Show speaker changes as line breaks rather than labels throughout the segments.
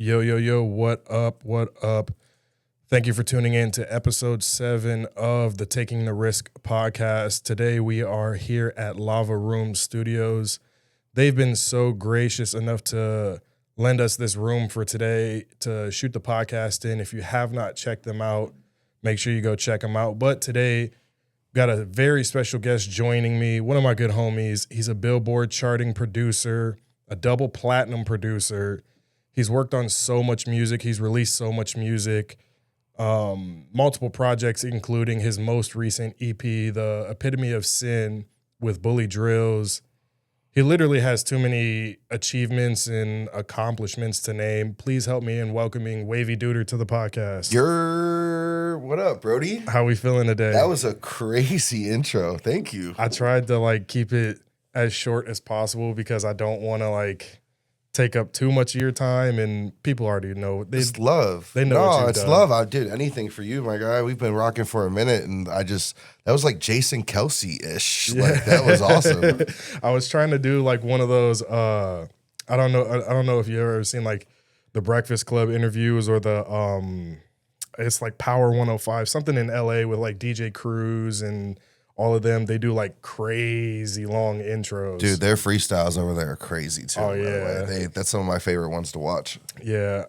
Yo, yo, yo, what up, what up? Thank you for tuning in to episode 7 of the Taking the Risk podcast. Today we are here at Lava Room Studios. They've been so gracious enough to lend us this room for today to shoot the podcast in. If you have not checked them out, make sure you go check them out. But today, got a very special guest joining me, one of my good homies. He's a Billboard charting producer, a double platinum producer. He's worked on so much music. He's released so much music, multiple projects, including his most recent EP, The Epitome of Sin with Bully Drills. He literally has too many achievements and accomplishments to name. Please help me in welcoming Wavyduder to the podcast.
What up, Brody?
How we feeling today?
That was a crazy intro. Thank you.
I tried to keep it as short as possible because I don't want to take up too much of your time, and people already know.
It's love.
They know what you've
it's
done.
love. I did anything for you, my guy. We've been rocking for a minute, and that was like Jason Kelsey-ish.
Yeah.
Like, that was awesome.
I was trying to do one of those. I don't know if you ever seen the Breakfast Club interviews or the it's like Power 105, something in LA with DJ Cruz and all of them. They do crazy long intros.
Dude, their freestyles over there are crazy too.
Oh,
by the
yeah.
way. That's some of my favorite ones to watch.
Yeah.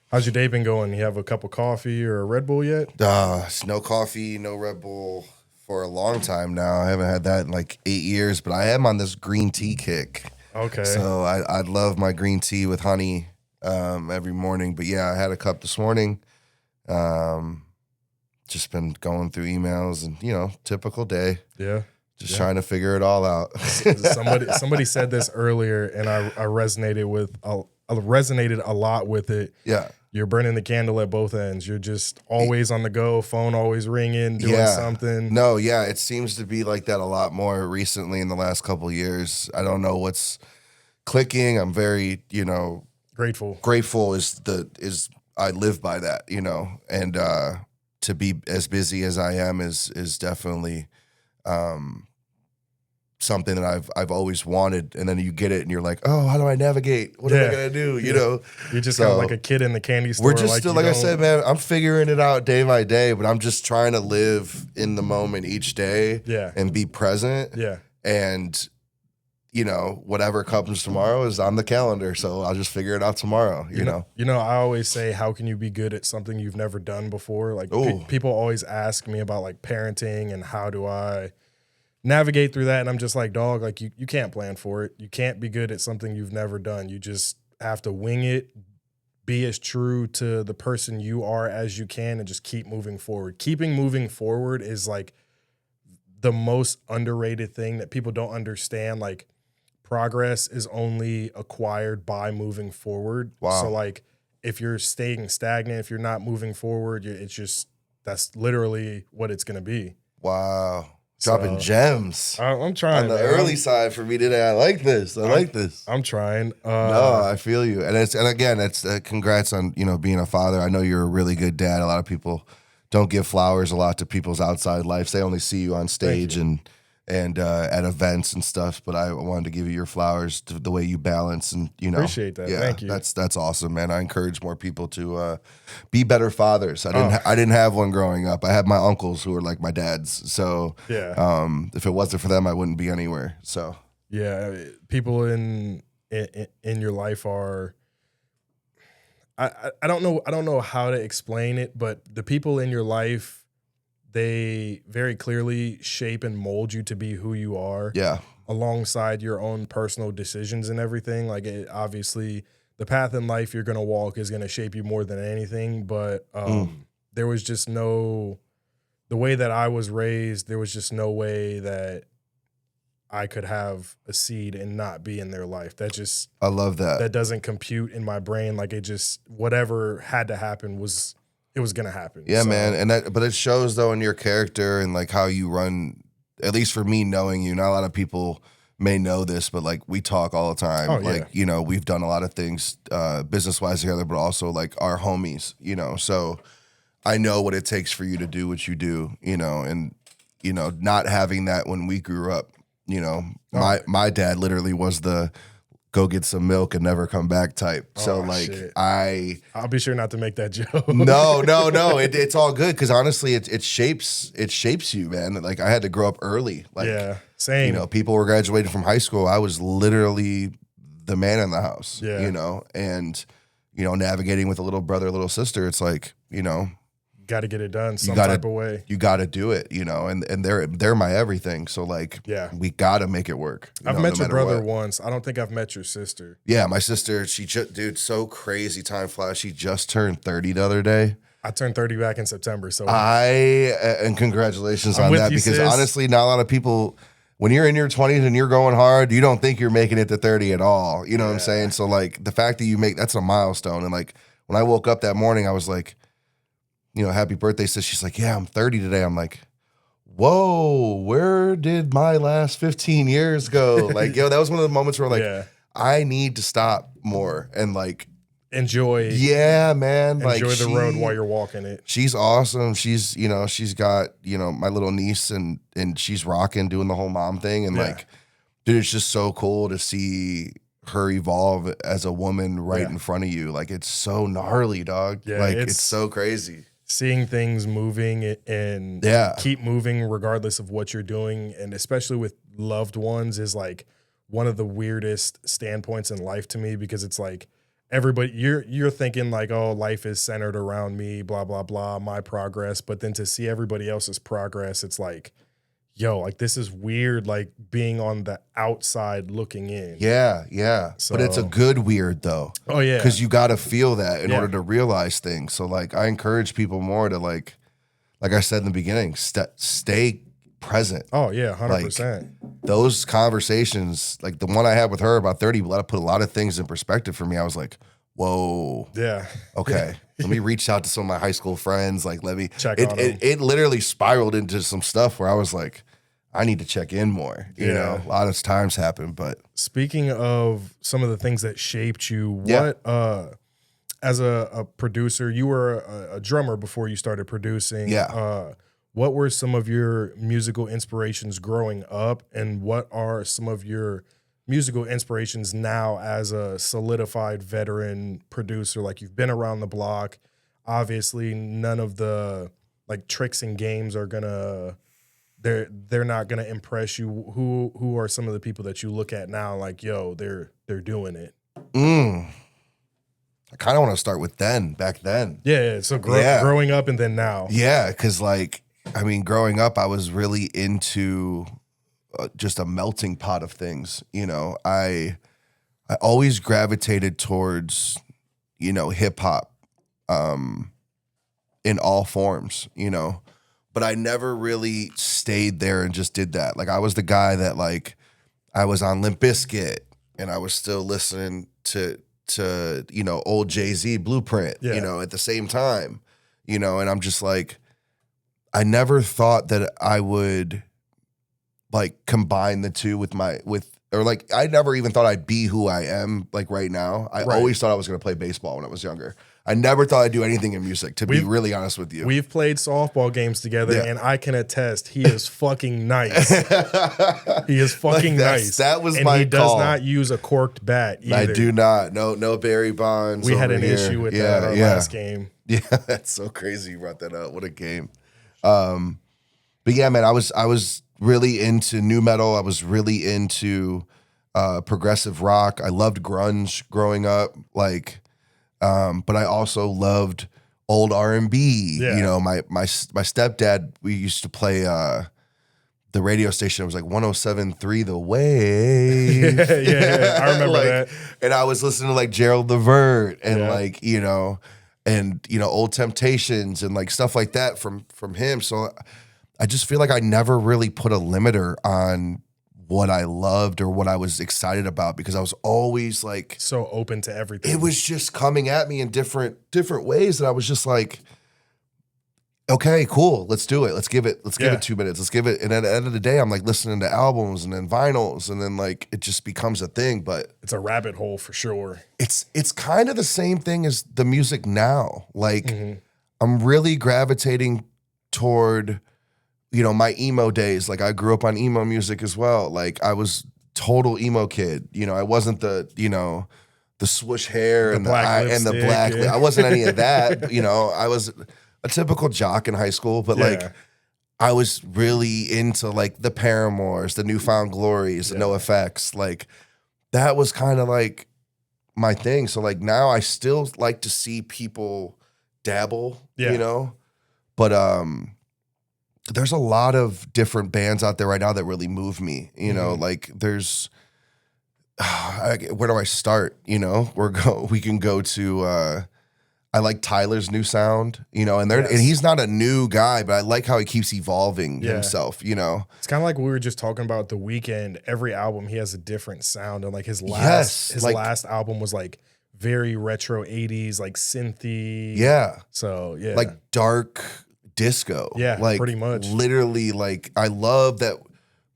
How's your day been going? You have a cup of coffee or a Red Bull yet?
No coffee, no Red Bull for a long time now. I haven't had that in 8 years, but I am on this green tea kick.
Okay.
So I love my green tea with honey every morning. But yeah, I had a cup this morning. Just been going through emails and, typical day.
Yeah.
Just trying to figure it all out.
Somebody said this earlier, and I resonated a lot with it.
Yeah.
You're burning the candle at both ends. You're just always on the go, phone always ringing, doing something.
No, yeah, it seems to be like that a lot more recently in the last couple of years. I don't know what's clicking. I'm very,
Grateful.
Grateful is I live by that, and to be as busy as I am is definitely something that I've always wanted. And then you get it and you're like, oh, how do I navigate? What am I going to do?
You're just kind of like a kid in the candy store.
We're just still, like I said, man, I'm figuring it out day by day, but I'm just trying to live in the moment each day and be present.
Yeah.
And, whatever comes tomorrow is on the calendar. So I'll just figure it out tomorrow, you know?
I always say, how can you be good at something you've never done before? People always ask me about parenting and how do I navigate through that. And I'm just like, dog, you can't plan for it. You can't be good at something you've never done. You just have to wing it, be as true to the person you are as you can, and just keep moving forward. Keeping moving forward is the most underrated thing that people don't understand. Progress is only acquired by moving forward.
Wow.
So if you're staying stagnant, if you're not moving forward, that's literally what it's going to be.
Wow. Dropping gems.
I'm trying.
On the early side for me today. I like this.
I'm trying.
No, I feel you. And again, congrats on, being a father. I know you're a really good dad. A lot of people don't give flowers a lot to people's outside lives. They only see you on stage and at events and stuff, but I wanted to give you your flowers to the way you balance and,
Appreciate that.
Yeah,
Thank you.
That's awesome, man. I encourage more people to be better fathers. I didn't have one growing up. I had my uncles who were like my dads. So if it wasn't for them, I wouldn't be anywhere. So
yeah, people in your life are, I don't know how to explain it, but the people in your life, they very clearly shape and mold you to be who you are.
Yeah.
Alongside your own personal decisions and everything. Obviously, the path in life you're going to walk is going to shape you more than anything. But there was just the way that I was raised, there was just no way that I could have a seed and not be in their life. I
love that.
That doesn't compute in my brain. Whatever had to happen was going to happen.
Yeah, so, man. But it shows though in your character and how you run, at least for me knowing you, not a lot of people may know this, but we talk all the time.
Oh,
we've done a lot of things business wise together, but also our homies, so I know what it takes for you to do what you do, and, not having that when we grew up, my dad literally was the go get some milk and never come back type. So like
shit.
I'll
be sure not to make that joke.
No. It's all good because honestly, it shapes you, man. Like I had to grow up early. Like
yeah, same.
You know, people were graduating from high school. I was literally the man in the house.
Yeah.
You know, and you know, navigating with a little brother, little sister. It's like, you know,
got to get it done some type of way.
You got to do it, you know, and they're my everything. So like,
yeah,
we got to make it work.
I've met your brother once. I don't think I've met your sister.
Yeah, my sister, dude, so crazy, time flies. She just turned 30 the other day.
I turned 30 back in September. So
and congratulations on that, because
sis.
Honestly, not a lot of people, when you're in your 20s and you're going hard, you don't think you're making it to 30 at all. You know what I'm saying? So like the fact that that's a milestone. And like when I woke up that morning, I was like, you know, happy birthday, sis. She's like, yeah, I'm 30 today. I'm like, whoa, where did my last 15 years go? Like, yo, that was one of the moments where like, I need to stop more and like
enjoy.
Yeah, man.
Enjoy the road while you're walking it.
She's awesome. She's, you know, she's got, you know, my little niece and she's rocking, doing the whole mom thing. And like, dude, it's just so cool to see her evolve as a woman right in front of you. Like, it's so gnarly, dog.
Yeah,
like, it's so crazy.
Seeing things moving and keep moving regardless of what you're doing, and especially with loved ones, is like one of the weirdest standpoints in life to me, because it's like everybody, you're thinking like, oh, life is centered around me, blah, blah, blah, my progress. But then to see everybody else's progress, it's like, yo, like this is weird, like being on the outside looking in.
Yeah, yeah. So, but it's a good weird though.
Oh yeah.
Because you got to feel that in order to realize things. So like I encourage people more to like I said in the beginning, stay present.
Oh yeah, 100%.
Like, those conversations, like the one I had with her about 30, put a lot of things in perspective for me. I was like, whoa.
Yeah.
Okay. Let me reach out to some of my high school friends. Like, let me
check on them.
It literally spiraled into some stuff where I was like, I need to check in more. You know, a lot of times happen. But
speaking of some of the things that shaped you, what as a producer, you were a drummer before you started producing.
Yeah.
What were some of your musical inspirations growing up, and what are some of your musical inspirations now as a solidified veteran producer? Like, you've been around the block. Obviously, none of the like tricks and games are gonna they're not gonna impress you. Who are some of the people that you look at now like, yo, they're doing it?
I kind of want to start with back then.
Yeah. So growing up and then now.
Yeah, because like, I mean, growing up, I was really into just a melting pot of things. You know, I always gravitated towards, you know, hip hop in all forms, you know, but I never really stayed there and just did that. Like, I was the guy that like, I was on Limp Bizkit and I was still listening to you know, old Jay-Z Blueprint, you know, at the same time, you know, and I'm just like, I never thought that I would like combine the two or like, I never even thought I'd be who I am like right now. I always thought I was going to play baseball when I was younger. I never thought I'd do anything in music, to be really honest with you.
We've played softball games together, and I can attest he is fucking nice. He is fucking nice.
That was
and
my
he
call.
does not use a corked bat either.
I do not. No Barry Bonds.
We had an
here.
issue with that our last game.
Yeah, that's so crazy you brought that up. What a game. But yeah, man, I was really into nu metal. I was really into progressive rock. I loved grunge growing up. Like, but I also loved old R&B.
Yeah.
You know, my stepdad, we used to play the radio station. It was like 107.3 The Wave.
yeah, I remember that.
And I was listening to like Gerald Levert and like, you know, Old Temptations and like stuff like that from him. So I just feel like I never really put a limiter on what I loved or what I was excited about, because I was always like
so open to everything.
It was just coming at me in different ways, and I was just like, okay, cool, let's do it. Let's give it 2 minutes. Let's give it. And at the end of the day, I'm like listening to albums and then vinyls, and then like it just becomes a thing. But
it's a rabbit hole for sure.
It's kind of the same thing as the music now. Like I'm really gravitating toward, you know, my emo days. Like I grew up on emo music as well. Like I was total emo kid. You know, I wasn't the, you know, the swoosh hair and the black.
Yeah.
I wasn't any of that. But, you know, I was a typical jock in high school, but like I was really into like the Paramores, the Newfound Glories, the No Effects. Like that was kind of like my thing. So like now I still like to see people dabble, you know, but there's a lot of different bands out there right now that really move me. You know, like there's. Where do I start? You know, we can go to. I like Tyler's new sound, you know, and he's not a new guy, but I like how he keeps evolving himself. You know,
it's kind of like we were just talking about The Weeknd. Every album he has a different sound, and like his last album was like very retro 80s, like synthy.
Yeah.
So
like dark disco.
Yeah,
like
pretty much.
Literally, like I love that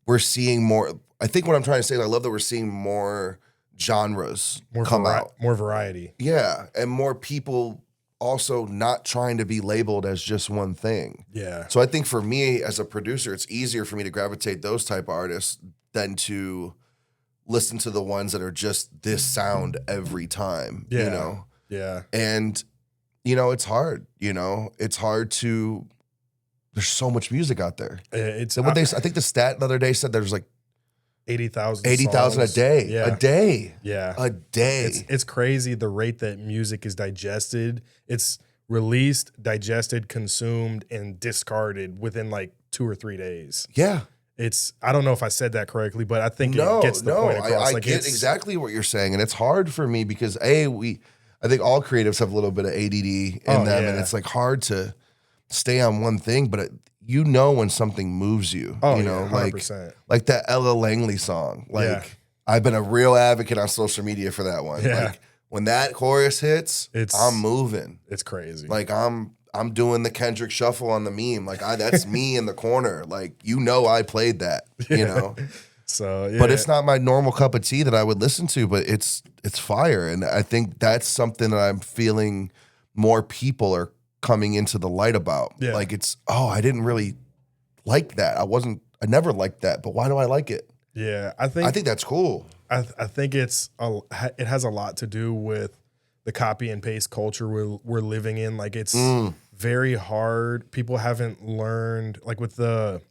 we're seeing more. I think what I'm trying to say is I love that we're seeing more genres come out.
More variety.
Yeah. And more people also not trying to be labeled as just one thing.
Yeah.
So I think for me as a producer, it's easier for me to gravitate those type of artists than to listen to the ones that are just this sound every time, you know?
Yeah.
And, you know, it's hard, you know? It's hard to, there's so much music out there. I think the stat the other day said there's like
80,000
a day.
Yeah.
A day.
Yeah.
A day.
It's crazy the rate that music is digested. It's released, digested, consumed, and discarded within like 2 or 3 days.
Yeah.
I don't know if I said that correctly, but I think it gets the point across.
I get exactly what you're saying. And it's hard for me because I think all creatives have a little bit of ADD in them. And it's like hard to stay on one thing, but you know when something moves you.
Oh,
you know,
100%.
like that Ella Langley song. Like I've been a real advocate on social media for that one.
Yeah.
Like when that chorus hits, I'm moving.
It's crazy.
Like I'm doing the Kendrick shuffle on the meme. Like that's me in the corner. Like, you know, I played that, you know?
So,
but it's not my normal cup of tea that I would listen to, but it's fire. And I think that's something that I'm feeling more people are coming into the light about.
Yeah.
Like I didn't really like that. I never liked that, but why do I like it?
Yeah.
I think that's cool.
I think it has a lot to do with the copy and paste culture we're living in. Like it's very hard. People haven't learned, like with the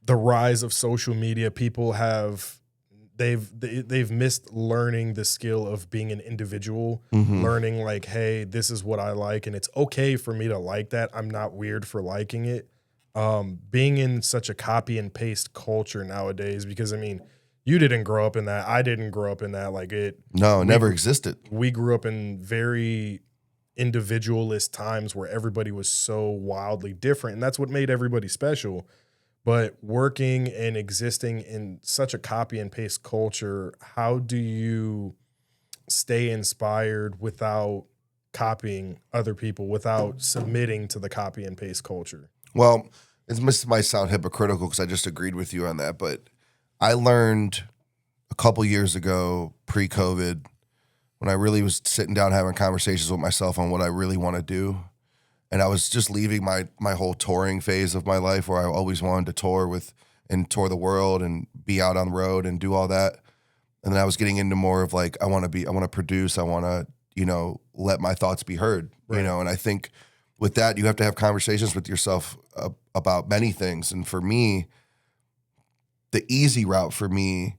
rise of social media, people they've missed learning the skill of being an individual, learning like, hey, this is what I like, and it's okay for me to like that. I'm not weird for liking it. Being in such a copy and paste culture nowadays, because I mean, you didn't grow up in that. I didn't grow up in that. Like it
never existed.
We grew up in very individualist times where everybody was so wildly different, and that's what made everybody special. But working and existing in such a copy and paste culture, how do you stay inspired without copying other people, without submitting to the copy and paste culture?
Well, this might sound hypocritical because I just agreed with you on that, but I learned a couple years ago, pre-COVID, when I really was sitting down having conversations with myself on what I really want to do. And I was just leaving my whole touring phase of my life where I always wanted to tour and tour the world and be out on the road and do all that. And then I was getting into more of like, I want to produce, I want to, you know, let my thoughts be heard, you know? And I think with that, you have to have conversations with yourself about many things. And for me, the easy route for me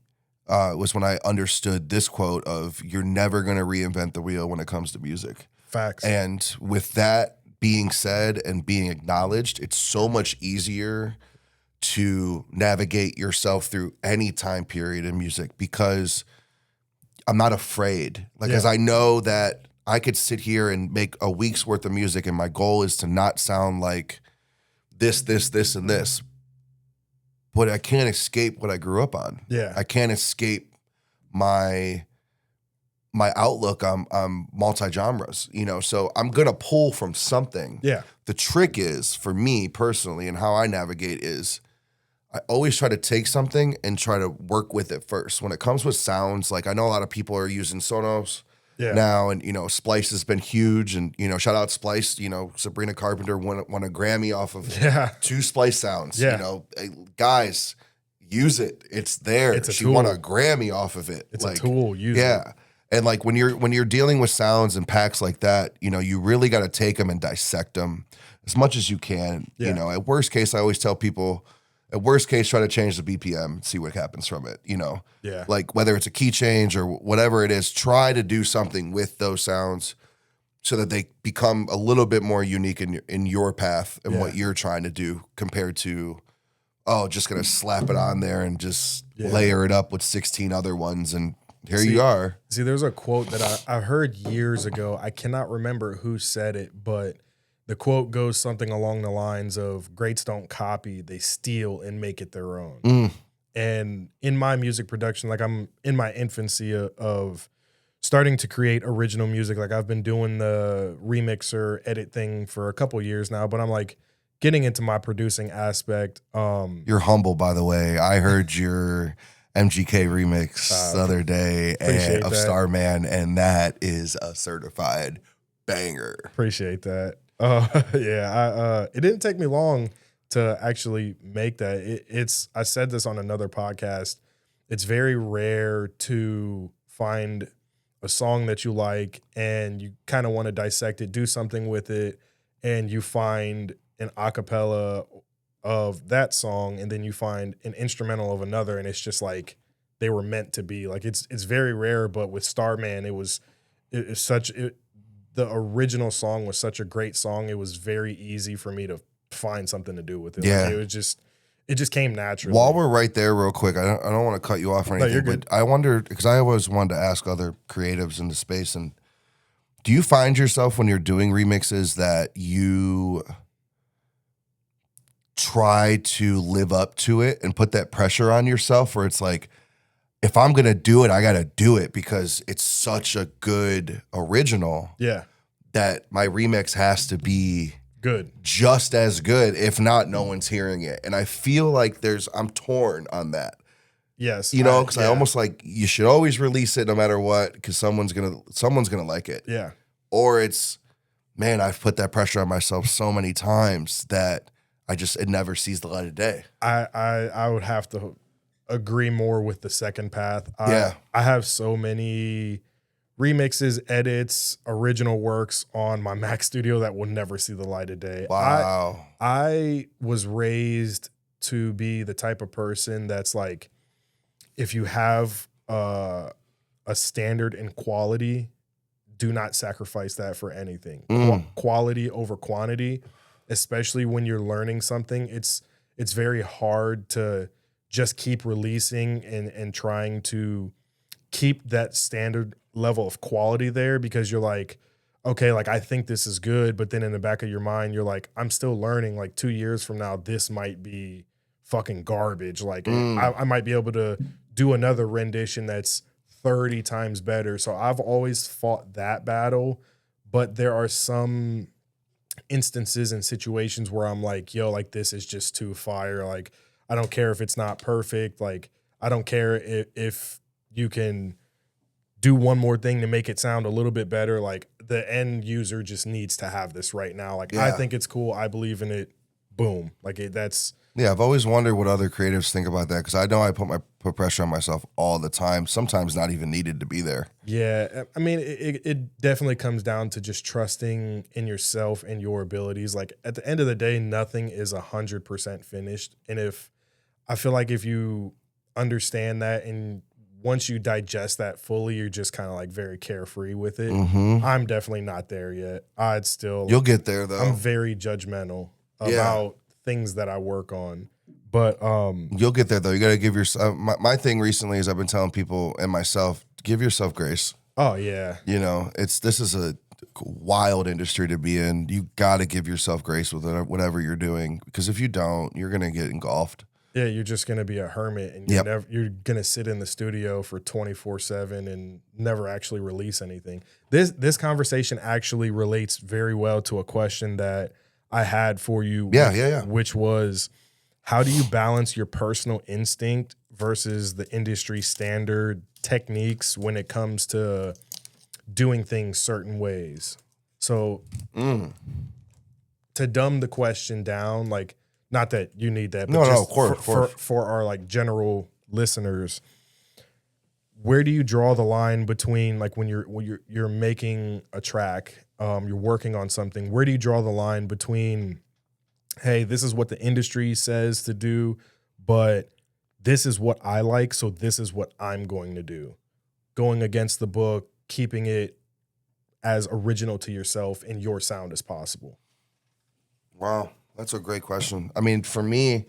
was when I understood this quote of, you're never going to reinvent the wheel when it comes to music.
Facts.
And with that being said and being acknowledged, it's so much easier to navigate yourself through any time period in music because I'm not afraid. Like, as I know that I could sit here and make a week's worth of music and my goal is to not sound like this, and this. But I can't escape what I grew up on.
Yeah.
I can't escape my outlook on multi-genres, you know, so I'm going to pull from something.
Yeah.
The trick is, for me personally, and how I navigate is I always try to take something and try to work with it first. When it comes with sounds, like I know a lot of people are using Sonos now, and, you know, Splice has been huge, and, you know, shout out Splice, you know, Sabrina Carpenter won a Grammy off of 2 Splice sounds, you know, guys, use it. It's there.
It's a
She
tool.
won a Grammy off of it.
It's a tool. Use it.
Yeah. And like when you're dealing with sounds and packs like that, you know, you really got to take them and dissect them as much as you can.
Yeah.
You know, at worst case, I always tell people, at worst case, try to change the BPM, see what happens from it. You know,
Yeah.
like whether it's a key change or whatever it is, try to do something with those sounds so that they become a little bit more unique in your path and what you're trying to do compared to, oh, just gonna slap it on there and just layer it up with 16 other ones and here you are.
See, there's a quote that I heard years ago. I cannot remember who said it, but the quote goes something along the lines of greats don't copy, they steal and make it their own. And in my music production, like I'm in my infancy of starting to create original music. Like I've been doing the remixer edit thing for a couple years now, but I'm like getting into my producing aspect.
You're humble, by the way. I heard your MGK remix the other day of Starman, and that is a certified banger.
Appreciate that. It didn't take me long to actually make that. I said this on another podcast. It's very rare to find a song that you like and you kind of want to dissect it, do something with it, and you find an acapella of that song, and then you find an instrumental of another, and it's just like they were meant to be. Like it's very rare, but with Starman, the original song was such a great song. It was very easy for me to find something to do with it.
Yeah.
Like it just came naturally.
While we're right there real quick, I don't want to cut you off or anything, but I wonder, because I always wanted to ask other creatives in the space, and do you find yourself when you're doing remixes that you try to live up to it and put that pressure on yourself where it's like, if I'm going to do it, I got to do it because it's such a good original that my remix has to be
good,
just as good. If not, no one's hearing it. And I feel like I'm torn on that.
Yes.
You know, because I almost like you should always release it no matter what, because someone's going to like it.
Yeah.
Or it's, man, I've put that pressure on myself so many times that it never sees the light of day.
I would have to agree more with the second path. I have so many remixes, edits, original works on my Mac Studio that will never see the light of day.
Wow.
I was raised to be the type of person that's like, if you have a standard in quality, do not sacrifice that for anything. Quality over quantity, especially when you're learning something. It's very hard to just keep releasing and trying to keep that standard level of quality there, because you're like, okay, like I think this is good, but then in the back of your mind, you're like, I'm still learning. Like 2 years from now, this might be fucking garbage. Like I might be able to do another rendition that's 30 times better. So I've always fought that battle, but there are some instances and situations where I'm like, yo, like this is just too fire. Like, I don't care if it's not perfect. Like, I don't care if you can do one more thing to make it sound a little bit better. Like, the end user just needs to have this right now. Like, I think it's cool. I believe in it. Boom. Like, that's...
Yeah, I've always wondered what other creatives think about that, because I know I put pressure on myself all the time, sometimes not even needed to be there.
Yeah, I mean, it definitely comes down to just trusting in yourself and your abilities. Like, at the end of the day, nothing is 100% finished. And I feel like if you understand that, and once you digest that fully, you're just kind of like very carefree with it. I'm definitely not there yet.
You'll get there though.
I'm very judgmental about things that I work on, but
you'll get there though. You got to give yourself. My thing recently is I've been telling people and myself, give yourself grace.
Oh yeah,
you know, this is a wild industry to be in. You got to give yourself grace with whatever you're doing, because if you don't, you're gonna get engulfed.
Yeah, you're just gonna be a hermit, and you're gonna sit in the studio for 24/7 and never actually release anything. This conversation actually relates very well to a question that I had for you, which was, how do you balance your personal instinct versus the industry standard techniques when it comes to doing things certain ways? So to dumb the question down, like, Not that you need that, but
No,
just
of course.
for our like general listeners, where do you draw the line between like when you're making a track, you're working on something, where do you draw the line between, hey, this is what the industry says to do, but this is what I like, so this is what I'm going to do. Going against the book, keeping it as original to yourself and your sound as possible.
Wow, that's a great question. I mean, for me,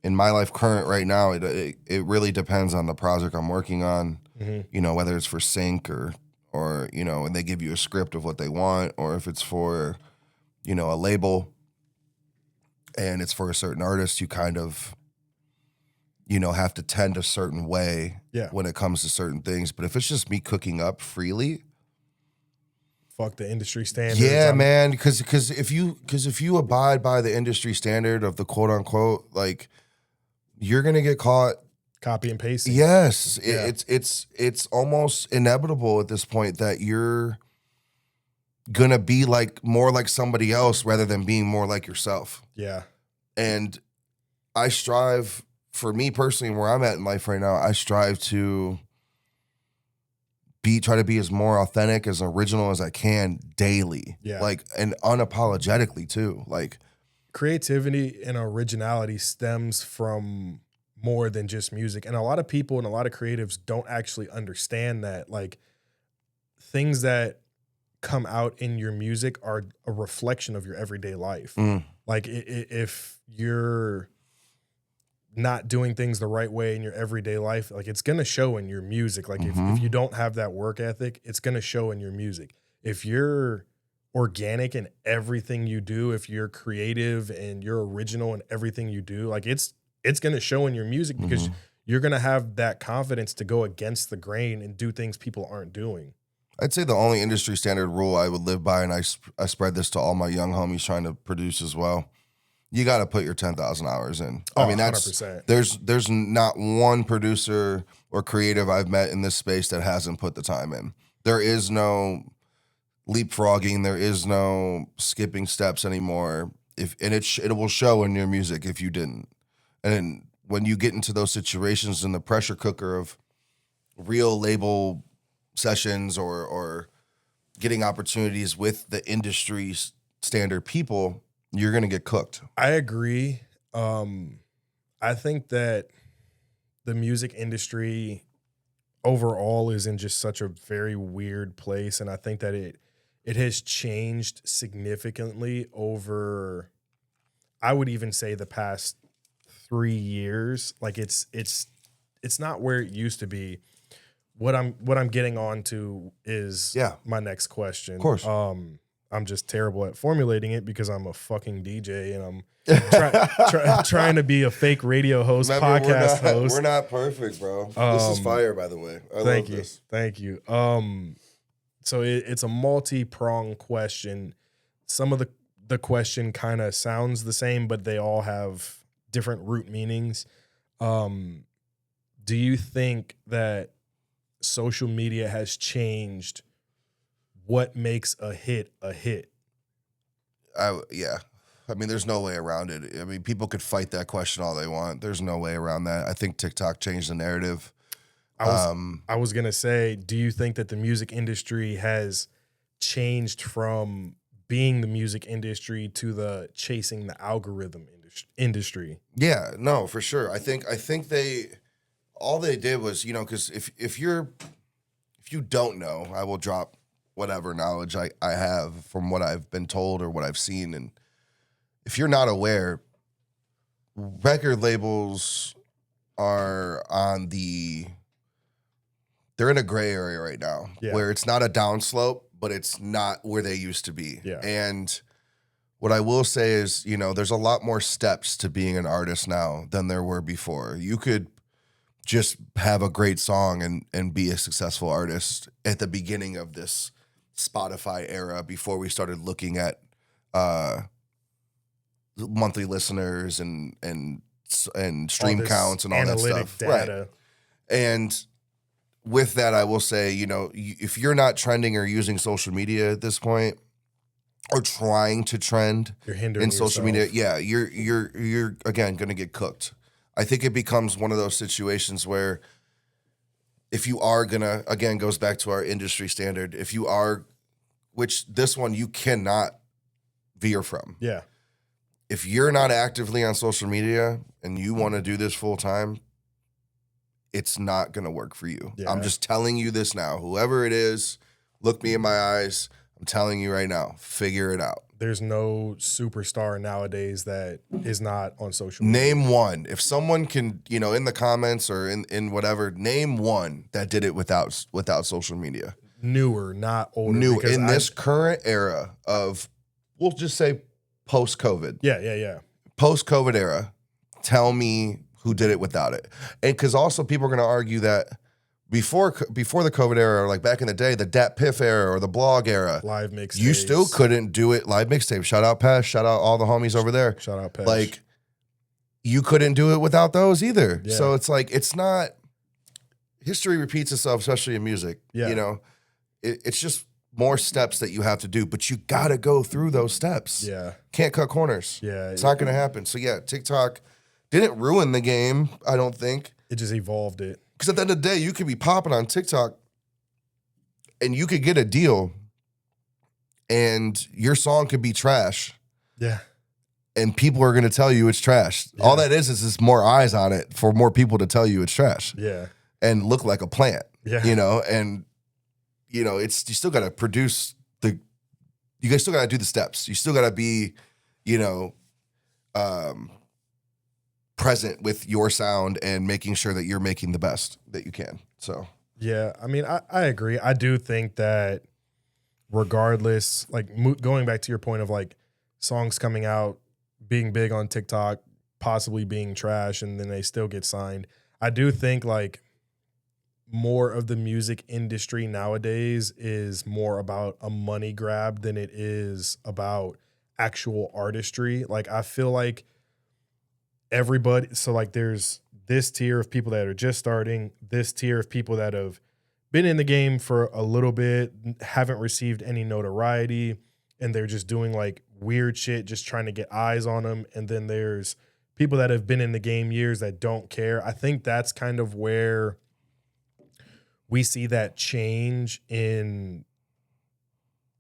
in my life current right now, it really depends on the project I'm working on, you know, whether it's for sync or, you know, and they give you a script of what they want, or if it's for, you know, a label and it's for a certain artist, you kind of, you know, have to tend a certain way when it comes to certain things. But if it's just me cooking up freely,
fuck the industry standards.
Yeah, man, because if you abide by the industry standard of the quote unquote, like, you're gonna get caught
copy and pasting.
Yes, it's almost inevitable at this point that you're gonna be like more like somebody else rather than being more like yourself.
Yeah,
and I strive, for me personally, where I'm at in life right now, I strive to try to be as more authentic, as original as I can daily.
Yeah.
Like, and unapologetically too. Like,
creativity and originality stems from more than just music. And a lot of people and a lot of creatives don't actually understand that. Like, things that come out in your music are a reflection of your everyday life. Like, if you're not doing things the right way in your everyday life, like, it's going to show in your music. Like, if you don't have that work ethic, it's going to show in your music. If you're organic in everything you do, if you're creative and you're original in everything you do, like, it's going to show in your music, because you're going to have that confidence to go against the grain and do things people aren't doing.
I'd say the only industry standard rule I would live by, and I spread this to all my young homies trying to produce as well, you got to put your 10,000 hours in.
Oh,
I mean, that's
100%.
There's not one producer or creative I've met in this space that hasn't put the time in. There is no leapfrogging. There is no skipping steps anymore. It will show in your music if you didn't. And when you get into those situations in the pressure cooker of real label sessions or getting opportunities with the industry standard people, you're going to get cooked.
I agree. I think that the music industry overall is in just such a very weird place. And I think that it has changed significantly over, I would even say, the past 3 years. Like, it's not where it used to be. What I'm getting on to is my next question.
Of course.
I'm just terrible at formulating it because I'm a fucking DJ and I'm trying to be a fake radio host, podcast host.
We're not perfect, bro. This is fire, by the way.
Thank you. So it's a multi-pronged question. Some of the question kind of sounds the same, but they all have different root meanings. Do you think that social media has changed what makes a hit a hit?
Yeah. I mean, there's no way around it. I mean, people could fight that question all they want. There's no way around that. I think TikTok changed the narrative.
I was going to say, do you think that the music industry has changed from being the music industry to the chasing the algorithm industry?
Yeah, no, for sure. I think all they did was, you know, because if you don't know, I will drop whatever knowledge I have from what I've been told or what I've seen. And if you're not aware, record labels are they're in a gray area right now where it's not a downslope, but it's not where they used to be.
Yeah.
And what I will say is, you know, there's a lot more steps to being an artist now than there were before. You could just have a great song and be a successful artist at the beginning of this Spotify era, before we started looking at monthly listeners and stream counts and all that stuff.
Data.
Right. And with that, I will say, you know, if you're not trending or using social media at this point, or trying to trend
You're hindering
in social
yourself.
media, yeah, you're again going to get cooked. I think it becomes one of those situations where if you are going to, again, goes back to our industry standard, if you are, which this one you cannot veer from.
Yeah.
If you're not actively on social media and you want to do this full time, it's not going to work for you.
Yeah.
I'm just telling you this now. Whoever it is, look me in my eyes. I'm telling you right now, figure it out.
There's no superstar nowadays that is not on social media.
Name one. If someone can, in the comments or in whatever, name one that did it without social media.
Newer, not older.
New
because
in this current era of, we'll just say post-COVID.
Yeah.
Post-COVID era, tell me who did it without it. And because also people are going to argue that before the COVID era, or like back in the day, the Dat Piff era or the blog era,
live mixtapes.
you still couldn't do it. Live mixtape. Shout out Pesh. Shout out all the homies over there.
Shout out Pesh.
Like, you couldn't do it without those either.
Yeah.
So it's like, it's not, history repeats itself, especially in music.
Yeah.
It's just more steps that you have to do, but you got to go through those steps.
Yeah.
Can't cut corners.
Yeah.
It's not going to happen. So yeah, TikTok didn't ruin the game, I don't think.
It just evolved it.
Because at the end of the day, you could be popping on TikTok and you could get a deal and your song could be trash.
Yeah.
And people are going to tell you it's trash.
Yeah.
All that is just more eyes on it for more people to tell you it's trash.
Yeah.
And look like a plant.
Yeah.
And it's, you still got to produce you guys still got to do the steps. You still got to be, present with your sound and making sure that you're making the best that you can. So,
yeah, I mean, I agree. I do think that regardless, like going back to your point of like songs coming out, being big on TikTok, possibly being trash, and then they still get signed. I do think like more of the music industry nowadays is more about a money grab than it is about actual artistry. Like, I feel like everybody, so like there's this tier of people that are just starting, this tier of people that have been in the game for a little bit, haven't received any notoriety, and they're just doing like weird shit, just trying to get eyes on them. And then there's people that have been in the game years that don't care. I think that's kind of where we see that change in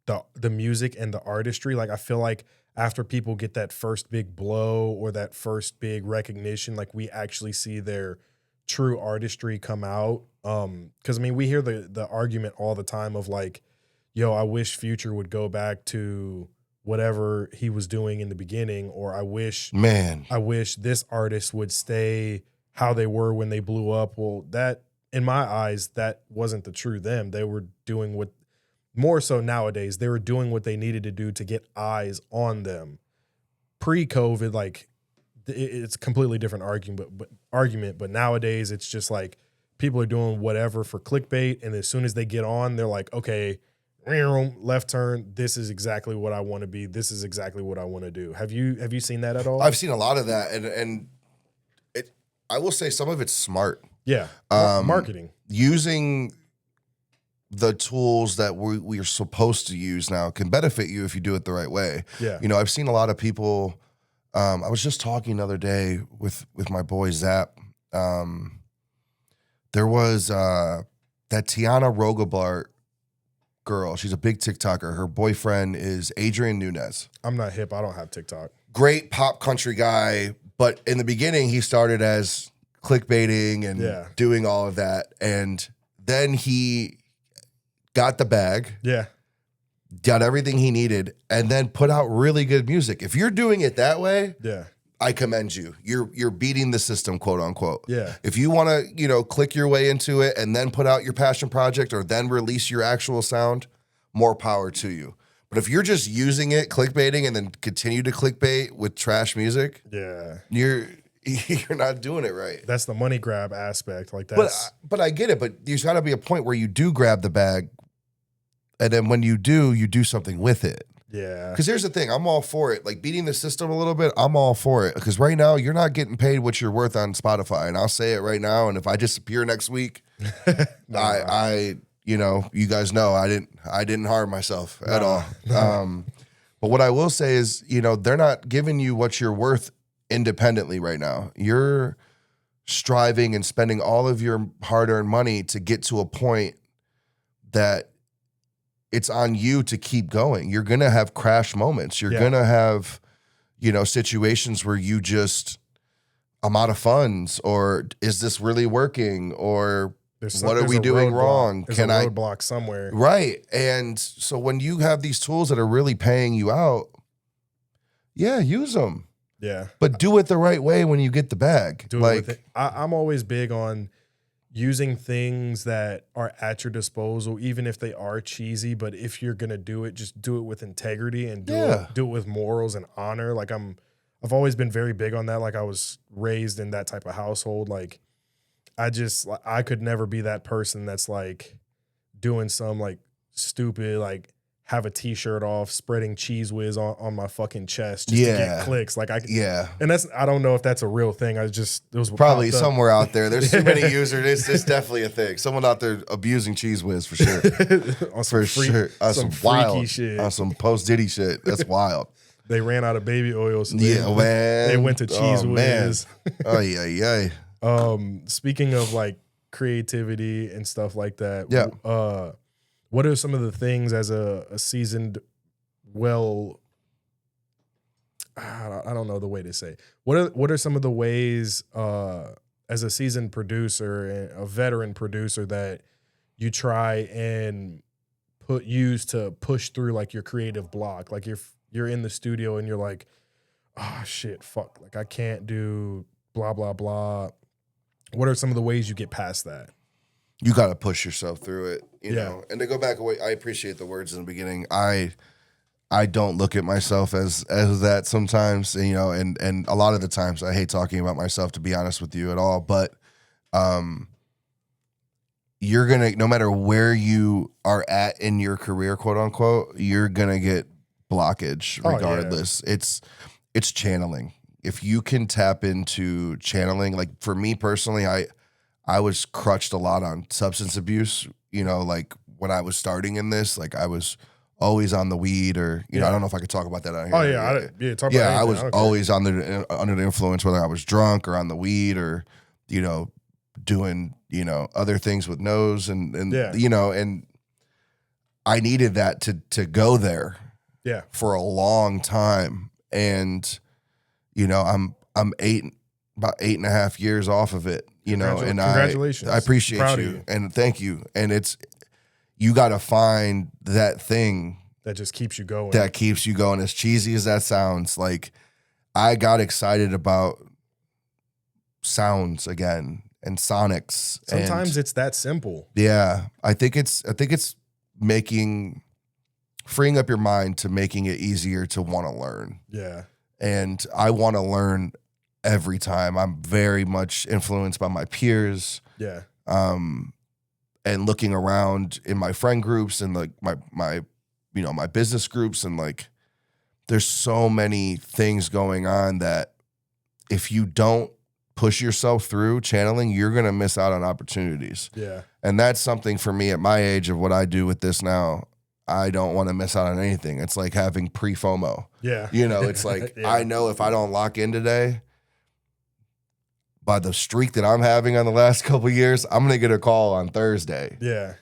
the music and the artistry. Like, I feel like after people get that first big blow or that first big recognition, like we actually see their true artistry come out. Because I mean, we hear the argument all the time of like, yo, I wish Future would go back to whatever he was doing in the beginning, or I wish this artist would stay how they were when they blew up. Well, that, in my eyes, that wasn't the true them. They were doing what, more so nowadays, they were doing what they needed to do to get eyes on them. Pre-COVID, like, it's a completely different argument, but nowadays it's just like people are doing whatever for clickbait, and as soon as they get on, they're like, okay, left turn, this is exactly what I want to be. This is exactly what I want to do. Have you seen that at all?
I've seen a lot of that, and I will say some of it's smart.
Yeah, marketing.
Using the tools that we are supposed to use now can benefit you if you do it the right way.
Yeah.
I've seen a lot of people. I was just talking the other day with my boy Zap. There was that Tiana Rogoblart girl. She's a big TikToker. Her boyfriend is Adrian Nunez.
I'm not hip. I don't have TikTok.
Great pop country guy. But in the beginning, he started as clickbaiting and doing all of that. And then he got the bag.
Yeah.
Got everything he needed, and then put out really good music. If you're doing it that way, I commend you. You're beating the system, quote unquote.
Yeah.
If you want to, click your way into it and then put out your passion project or then release your actual sound, more power to you. But if you're just using it, clickbaiting, and then continue to clickbait with trash music, you're not doing it right.
That's the money grab aspect. Like that.
But I get it. But there's got to be a point where you do grab the bag. And then when you do something with it.
Yeah.
Because here's the thing. I'm all for it. Like beating the system a little bit, I'm all for it. Because right now, you're not getting paid what you're worth on Spotify. And I'll say it right now. And if I disappear next week, you guys know I didn't harm myself at all. But what I will say is, they're not giving you what you're worth independently right now. You're striving and spending all of your hard-earned money to get to a point that it's on you to keep going. You're going to have crash moments. You're going to have, situations where you just, I'm out of funds, or is this really working? Or what are we doing wrong?
There's a roadblock somewhere.
Right. And so when you have these tools that are really paying you out, use them.
Yeah.
But do it the right way when you get the bag.
I'm always big on using things that are at your disposal, even if they are cheesy. But if you're going to do it, just do it with integrity and do it with morals and honor. Like I've always been very big on that. Like I was raised in that type of household. Like I could never be that person that's like doing some like stupid, like have a t-shirt off, spreading cheese whiz on my fucking chest just to get clicks. Like and I don't know if that's a real thing. It was
probably somewhere out there. There's too many users. It's definitely a thing. Someone out there abusing cheese whiz for sure. Sure. On some wild shit. On some post Diddy shit. That's wild.
They ran out of baby oil, so
man.
They went to cheese whiz.
Oh yeah.
Speaking of like creativity and stuff like that, what are some of the things as a seasoned, I don't know the way to say. What are some of the ways as a seasoned producer and a veteran producer that you try and use to push through like your creative block? Like you're in the studio and you're like, oh shit, fuck, like I can't do blah blah blah. What are some of the ways you get past that?
You got to push yourself through it, you know. And to go back away, I appreciate the words in the beginning. I don't look at myself as that sometimes, and a lot of the times I hate talking about myself, to be honest with you at all. But you're gonna, no matter where you are at in your career, quote unquote, you're gonna get blockage regardless. It's channeling. If you can tap into channeling, like for me personally, I was crutched a lot on substance abuse, like when I was starting in this, like I was always on the weed or, I don't know if I could talk about that on here.
Talk about
I was always under the influence, whether I was drunk or on the weed or, doing, other things with nose and and I needed that to go there for a long time. And, I'm about 8.5 years off of it. And
congratulations.
I appreciate you and thank you. And you got to find that thing
that just keeps you going.
That keeps you going. As cheesy as that sounds, like I got excited about sounds again and sonics.
Sometimes it's that simple.
Yeah, I think it's freeing up your mind to making it easier to want to learn.
Yeah,
and I want to learn. Every time I'm very much influenced by my peers.
Yeah.
And looking around in my friend groups and like my my business groups, and like there's so many things going on that if you don't push yourself through channeling, you're going to miss out on opportunities.
Yeah.
And that's something for me at my age of what I do with this now. I don't want to miss out on anything. It's like having pre-FOMO.
Yeah.
It's like, I know if I don't lock in today, by the streak that I'm having on the last couple of years, I'm going to get a call on Thursday.
Yeah.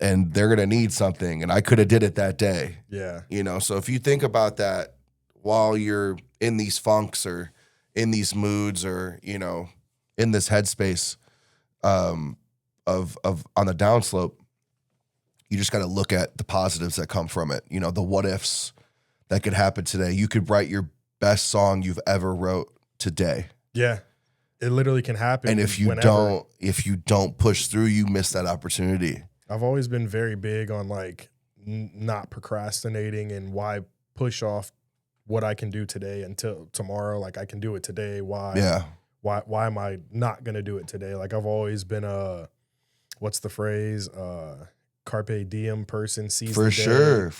And they're going to need something. And I could have did it that day.
Yeah.
So if you think about that while you're in these funks or in these moods or, in this headspace of on the downslope, you just got to look at the positives that come from it. The what ifs that could happen today. You could write your best song you've ever wrote today.
Yeah. It literally can happen.
And if you don't push through, you miss that opportunity.
I've always been very big on like not procrastinating and why push off what I can do today until tomorrow. Like I can do it today. Why am I not going to do it today? Like I've always been what's the phrase? Carpe diem person.
For sure.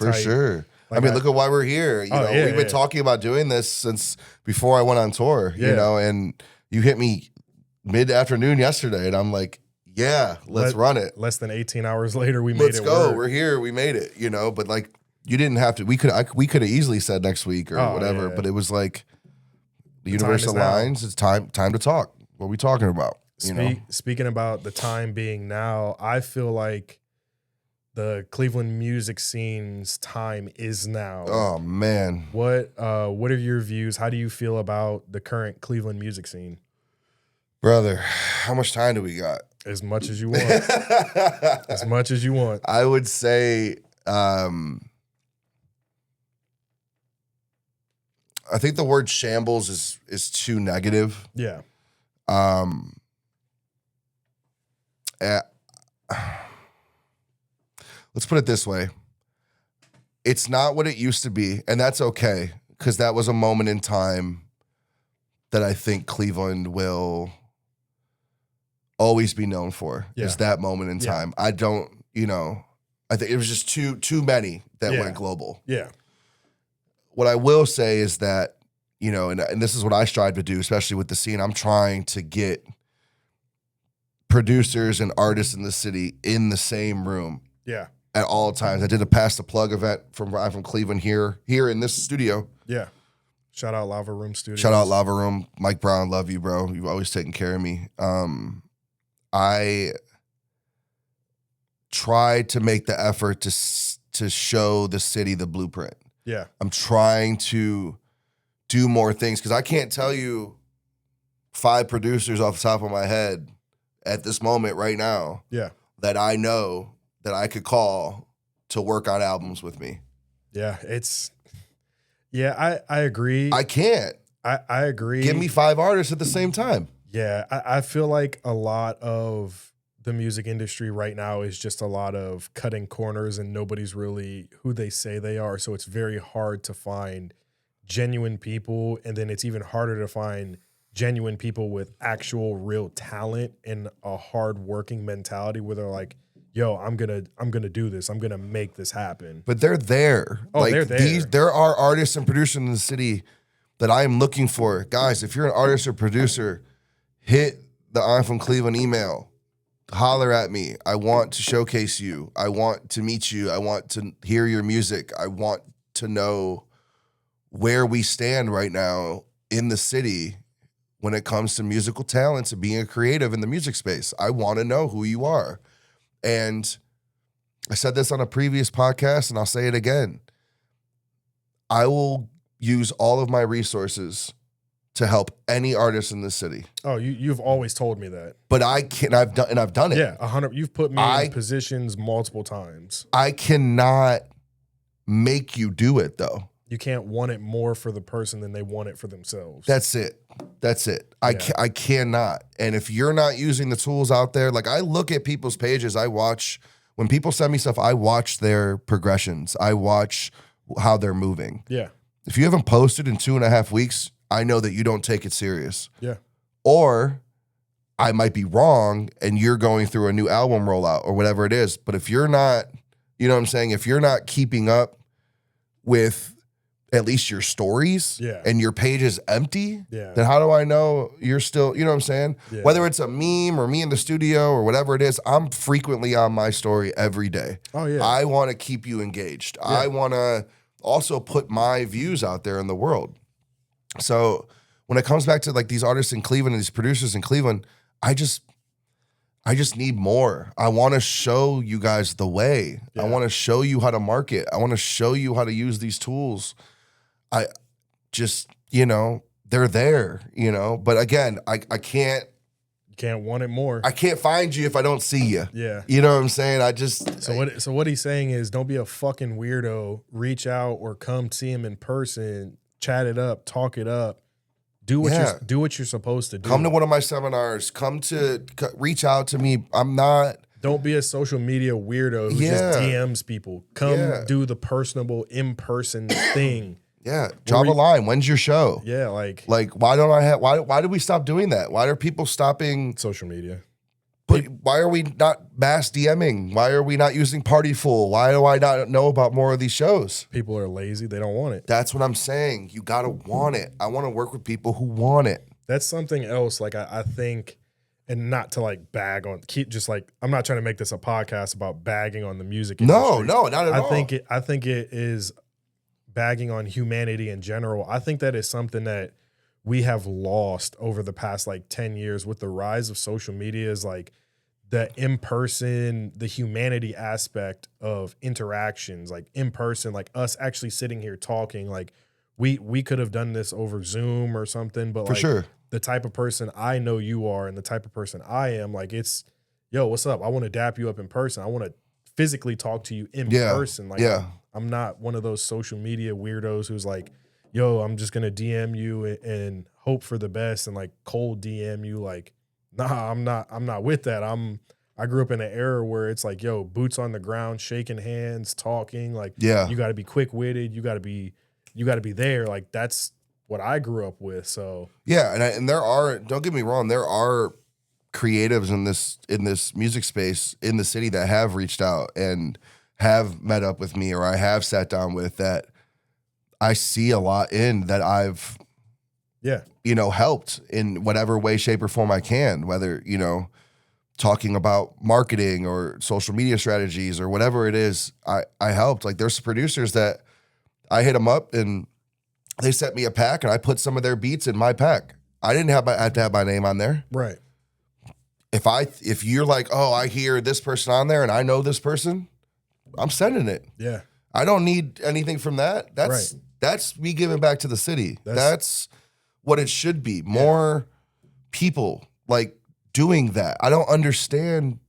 Like look at why we're here. We've been talking about doing this since before I went on tour, and you hit me mid-afternoon yesterday, and I'm like, let's run it.
Less than 18 hours later, we made it
Let's go.
work.
We're here. We made it, but like, You didn't have to. We could have easily said next week or whatever, but it was like the universe aligns. It's time to talk. What are we talking about?
Speaking about the time being now, I feel like the Cleveland music scene's time is now.
Oh man.
What are your views? How do you feel about the current Cleveland music scene?
Brother, how much time do we got?
As much as you want. As much as you want.
I would say I think the word shambles is too negative.
Yeah.
Let's put it this way. It's not what it used to be, and that's okay, because that was a moment in time that I think Cleveland will always be known for, is that moment in time. I don't, I think it was just too many that went global.
Yeah.
What I will say is that, and this is what I strive to do, especially with the scene, I'm trying to get producers and artists in the city in the same room.
Yeah.
At all times. I did a Pass the Plug event from Cleveland here in this studio.
Yeah. Shout out Lava Room Studios.
Shout out Lava Room. Mike Brown, love you, bro. You've always taken care of me. I tried to make the effort to show the city the blueprint.
Yeah.
I'm trying to do more things because I can't tell you 5 producers off the top of my head at this moment right now that I know that I could call to work on albums with me.
Yeah, I agree.
I can't.
I agree.
Give me 5 artists at the same time.
Yeah, I feel like a lot of the music industry right now is just a lot of cutting corners and nobody's really who they say they are. So it's very hard to find genuine people. And then it's even harder to find genuine people with actual real talent and a hard-working mentality where they're like, yo, I'm gonna do this. I'm gonna make this happen.
But they're there.
Oh, they're there.
There are artists and producers in the city that I am looking for. Guys, if you're an artist or producer, hit the I'm from Cleveland email. Holler at me. I want to showcase you. I want to meet you. I want to hear your music. I want to know where we stand right now in the city when it comes to musical talents and being a creative in the music space. I want to know who you are. And I said this on a previous podcast, and I'll say it again. I will use all of my resources to help any artist in the city.
Oh, you've always told me that.
But I've done it.
Yeah, 100. You've put me in positions multiple times.
I cannot make you do it though.
You can't want it more for the person than they want it for themselves.
That's it. I cannot. And if you're not using the tools out there, like I look at people's pages, I watch when people send me stuff, I watch their progressions. I watch how they're moving.
Yeah.
If you haven't posted in 2.5 weeks, I know that you don't take it serious.
Yeah.
Or I might be wrong and you're going through a new album rollout or whatever it is. But if you're not, you know what I'm saying? If you're not keeping up with at least your stories and your page is empty, then how do I know you're still, you know what I'm saying? Yeah. Whether it's a meme or me in the studio or whatever it is, I'm frequently on my story every day.
Oh, yeah.
I want to keep you engaged. Yeah. I want to also put my views out there in the world. So when it comes back to like these artists in Cleveland and these producers in Cleveland, I just need more. I want to show you guys the way. Yeah. I want to show you how to market. I want to show you how to use these tools. I just, they're there, but again, I can't.
You can't want it more.
I can't find you if I don't see you.
Yeah.
You know what I'm saying?
So what he's saying is don't be a fucking weirdo. Reach out or come see him in person, chat it up, talk it up. Do what you're supposed to do.
Come to one of my seminars. Reach out to me.
Don't be a social media weirdo who just DMs people. Come do the personable, in-person thing.
Yeah, drop a line. When's your show?
Yeah, like
why don't I have? Why did we stop doing that? Why are people stopping
social media?
But why are we not mass DMing? Why are we not using Partyful? Why do I not know about more of these shows?
People are lazy. They don't want it.
That's what I'm saying. You gotta want it. I want to work with people who want it.
That's something else. Like I think, and not to like bag on, keep just like, I'm not trying to make this a podcast about bagging on the music
No,
industry.
not at all.
I think it is bagging on humanity in general. I think that is something that we have lost over the past like 10 years with the rise of social media, is like the in-person, the humanity aspect of interactions, like in person, like us actually sitting here talking, like we could have done this over Zoom or something, but
For
like
sure.
the type of person I know you are and the type of person I am, like it's, yo, what's up? I want to dap you up in person. I want to physically talk to you in person. Like I'm not one of those social media weirdos who's like, yo, I'm just gonna DM you and hope for the best and like cold DM you. Like, nah, I'm not with that. I grew up in an era where it's like, yo, boots on the ground, shaking hands, talking. Like, you got to be quick witted. You got to be there. Like, that's what I grew up with. So
yeah, and there are, don't get me wrong, there are creatives in this music space in the city that have reached out and have met up with me, or I have sat down with, that I see a lot in, that I've helped in whatever way, shape, or form I can, whether, talking about marketing or social media strategies or whatever it is, I helped. Like, there's producers that I hit them up and they sent me a pack and I put some of their beats in my pack. I didn't have to have my name on there.
Right.
If you're like, oh, I hear this person on there and I know this person, I'm sending it.
Yeah.
I don't need anything from that. That's me giving back to the city. That's what it should be. More people like doing that. I don't understand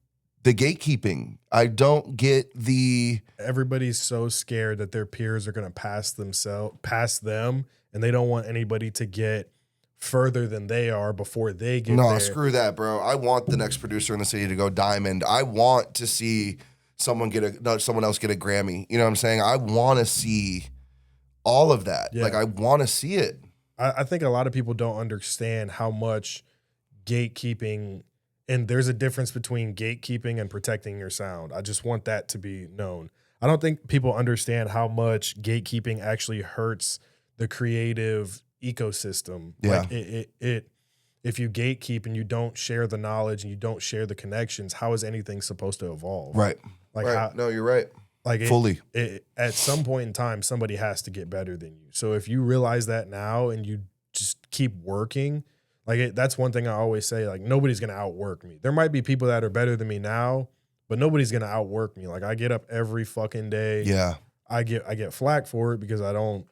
the gatekeeping. I don't get the...
Everybody's so scared that their peers are going to pass them, and they don't want anybody to get further than they are before they get there.
No, screw that, bro. I want the next producer in the city to go diamond. I want to see someone else get a Grammy. You know what I'm saying? I want to see all of that.
Yeah.
Like, I want to see it.
I think a lot of people don't understand how much gatekeeping, and there's a difference between gatekeeping and protecting your sound. I just want that to be known. I don't think people understand how much gatekeeping actually hurts the creative ecosystem.
Yeah.
Like if you gatekeep and you don't share the knowledge and you don't share the connections, how is anything supposed to evolve?
Right.
Like,
right. No, you're right.
Like
fully.
At some point in time, somebody has to get better than you. So if you realize that now and you just keep working, like that's one thing I always say, like nobody's going to outwork me. There might be people that are better than me now, but nobody's going to outwork me. Like I get up every fucking day.
Yeah.
I get flack for it because I don't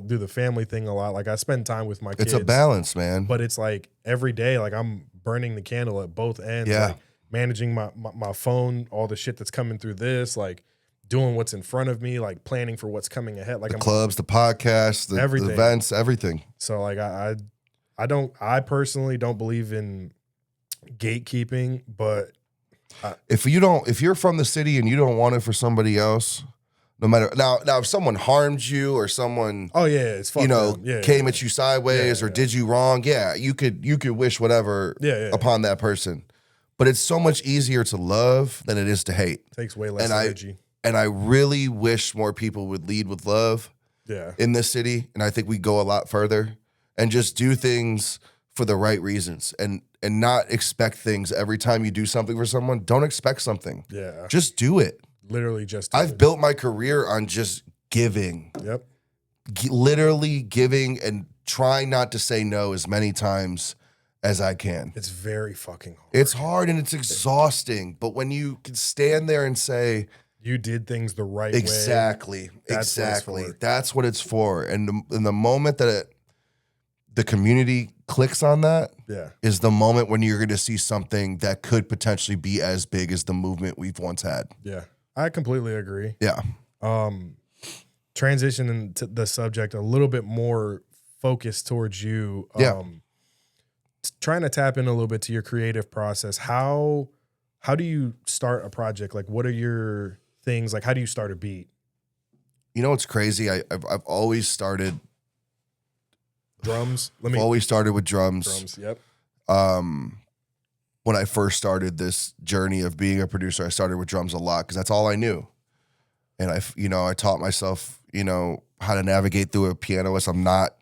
do the family thing a lot. Like I spend time with my kids.
It's a balance, man.
But it's like every day, like I'm burning the candle at both ends.
Yeah.
Like managing my phone, all the shit that's coming through this, like doing what's in front of me, like planning for what's coming ahead. Like
the clubs, the podcasts, the events, everything.
So like I personally don't believe in gatekeeping, but
if you're from the city and you don't want it for somebody else, no matter now if someone harmed you or someone
it's
came at you sideways or did you wrong, you could wish whatever upon that person. But it's so much easier to love than it is to hate.
It takes way less energy.
And I really wish more people would lead with love in this city. And I think we go a lot further and just do things for the right reasons and not expect things every time you do something for someone. Don't expect something.
Yeah.
Just do it.
Literally just
I've built my career on just giving.
Yep.
Literally giving and trying not to say no as many times as I can.
It's very fucking hard.
It's hard and it's exhausting. But when you can stand there and say,
you did things the right way.
Exactly. That's what it's for. And the moment that the community clicks on that is the moment when you're going to see something that could potentially be as big as the movement we've once had.
Yeah. I completely agree.
Yeah.
Transitioning to the subject a little bit more focused towards you. Trying to tap in a little bit to your creative process. How do you start a project? Like, what are your things? Like, how do you start a beat?
You know what's crazy? I've always started
drums.
Always started with drums.
Drums. Yep.
When I first started this journey of being a producer, I started with drums a lot because that's all I knew. And I taught myself, how to navigate through a piano. I'm not,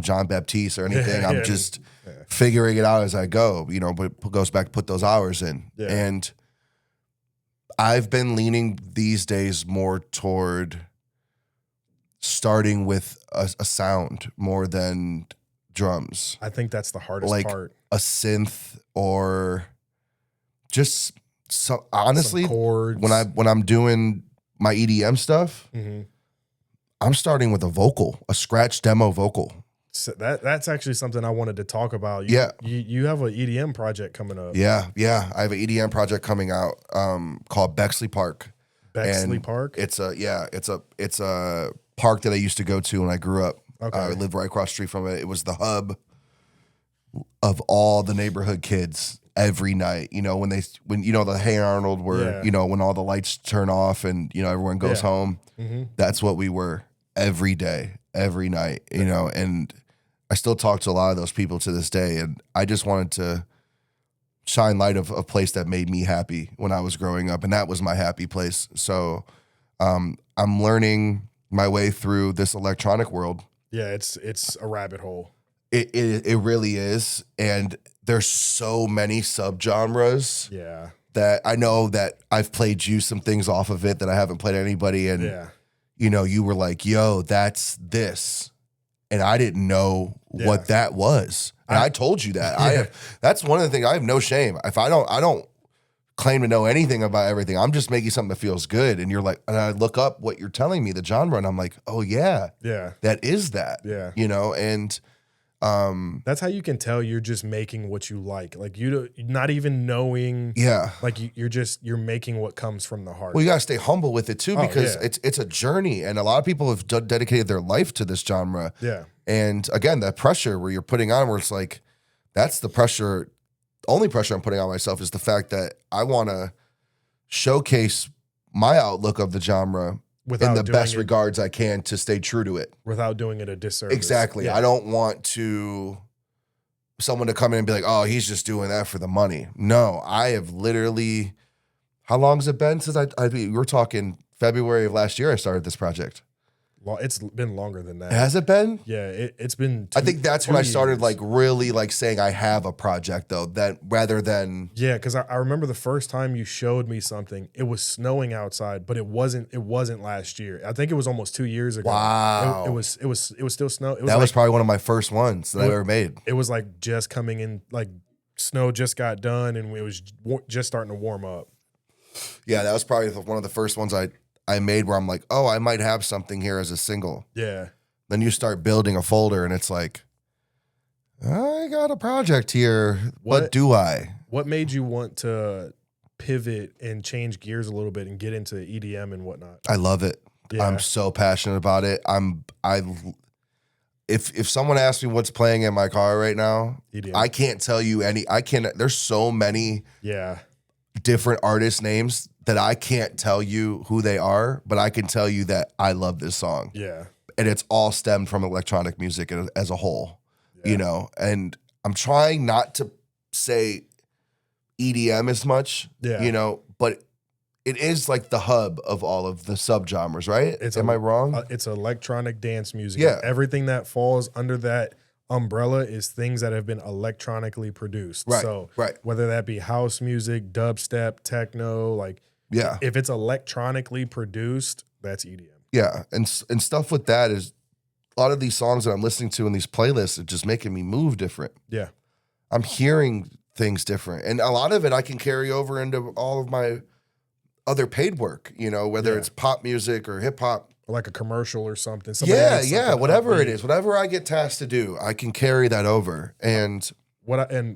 John Baptiste or anything. I'm
Yeah.
just figuring it out as I go, but it goes back to put those hours in.
Yeah.
And I've been leaning these days more toward starting with a sound more than drums.
I think that's the hardest
Like
part.
a synth or just honestly,
Some chords.
when I'm doing my EDM stuff,
Mm-hmm.
I'm starting with a scratch demo vocal.
So that's actually something I wanted to talk about. You have an EDM project coming up.
Yeah. I have an EDM project coming out called Bexley Park.
Bexley Park.
It's a park that I used to go to when I grew up.
Okay.
I lived right across the street from it. It was the hub of all the neighborhood kids every night. When the Hey Arnold where when all the lights turn off and everyone goes home.
Mm-hmm.
That's what we were every day, every night. And I still talk to a lot of those people to this day. And I just wanted to shine light of a place that made me happy when I was growing up, and that was my happy place. So I'm learning my way through this electronic world.
Yeah, it's a rabbit hole.
It really is, and there's so many subgenres.
Yeah,
that I know that I've played you some things off of it that I haven't played anybody, and you were like, "Yo, that's this," and I didn't know what that was. And I told you that. That's one of the things. I have no shame. If I don't claim to know anything about everything. I'm just making something that feels good. And you're like, and I look up what you're telling me, the genre, and I'm like, oh yeah, that is that.
Yeah,
and
that's how you can tell you're just making what you like not even knowing. Like you're making what comes from the heart.
Well, you gotta stay humble with it too, because it's a journey, and a lot of people have dedicated their life to this genre. And again, that pressure where you're putting on, where it's like, that's the pressure. Only pressure I'm putting on myself is the fact that I want to showcase my outlook of the genre in the best regards I can to stay true to it
without doing it a disservice.
Exactly. I don't want someone to come in and be like, oh, he's just doing that for the money. No, I have literally, how long has it been since we're talking February of last year I started this project.
It's been longer than that.
Has it been?
Yeah, it's been
I think that's when I started really saying I have a project, though, that rather than...
Yeah, because I remember the first time you showed me something, it was snowing outside, but it wasn't last year. I think it was almost 2 years ago.
Wow.
It was still snow.
That was probably one of my first ones that I ever made.
It was like just coming in, like snow just got done and it was just starting to warm up.
Yeah, that was probably one of the first ones I made where I'm like, oh, I might have something here as a single.
Yeah.
Then you start building a folder and it's like, I got a project here. What do I? What
made you want to pivot and change gears a little bit and get into EDM and whatnot?
I love it. Yeah. I'm so passionate about it. If someone asks me what's playing in my car right now, EDM. I can't tell you there's so many different artist names that I can't tell you who they are, but I can tell you that I love this song.
Yeah.
And it's all stemmed from electronic music as a whole, and I'm trying not to say EDM as much, but it is like the hub of all of the subgenres, right? Am I wrong?
It's electronic dance music.
Yeah.
Everything that falls under that umbrella is things that have been electronically produced.
Right.
So whether that be house music, dubstep, techno, if it's electronically produced, that's EDM.
Yeah, and stuff with that is a lot of these songs that I'm listening to in these playlists are just making me move different.
Yeah.
I'm hearing things different. And a lot of it I can carry over into all of my other paid work, whether it's pop music or hip hop.
Like a commercial or something.
Whatever it is, whatever I get tasked to do, I can carry that over. And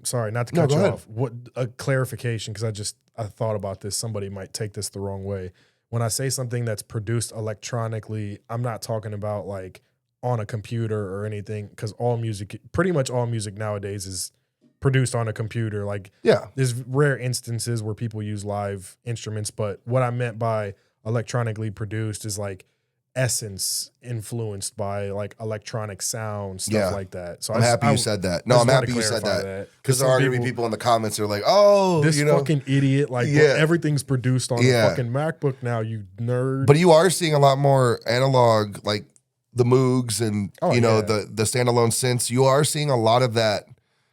sorry, not to cut you off. What a clarification, because I thought about this. Somebody might take this the wrong way. When I say something that's produced electronically, I'm not talking about like on a computer or anything, because pretty much all music nowadays is produced on a computer. There's rare instances where people use live instruments, but what I meant by electronically produced is like essence influenced by like electronic sound, stuff like that. So
I'm happy you said that. No, I'm happy you said that, because there are going to be people in the comments that are like, oh,
this fucking idiot, everything's produced on a fucking MacBook now, you nerd.
But you are seeing a lot more analog, like the Moogs and
Oh,
the standalone synths, you are seeing a lot of that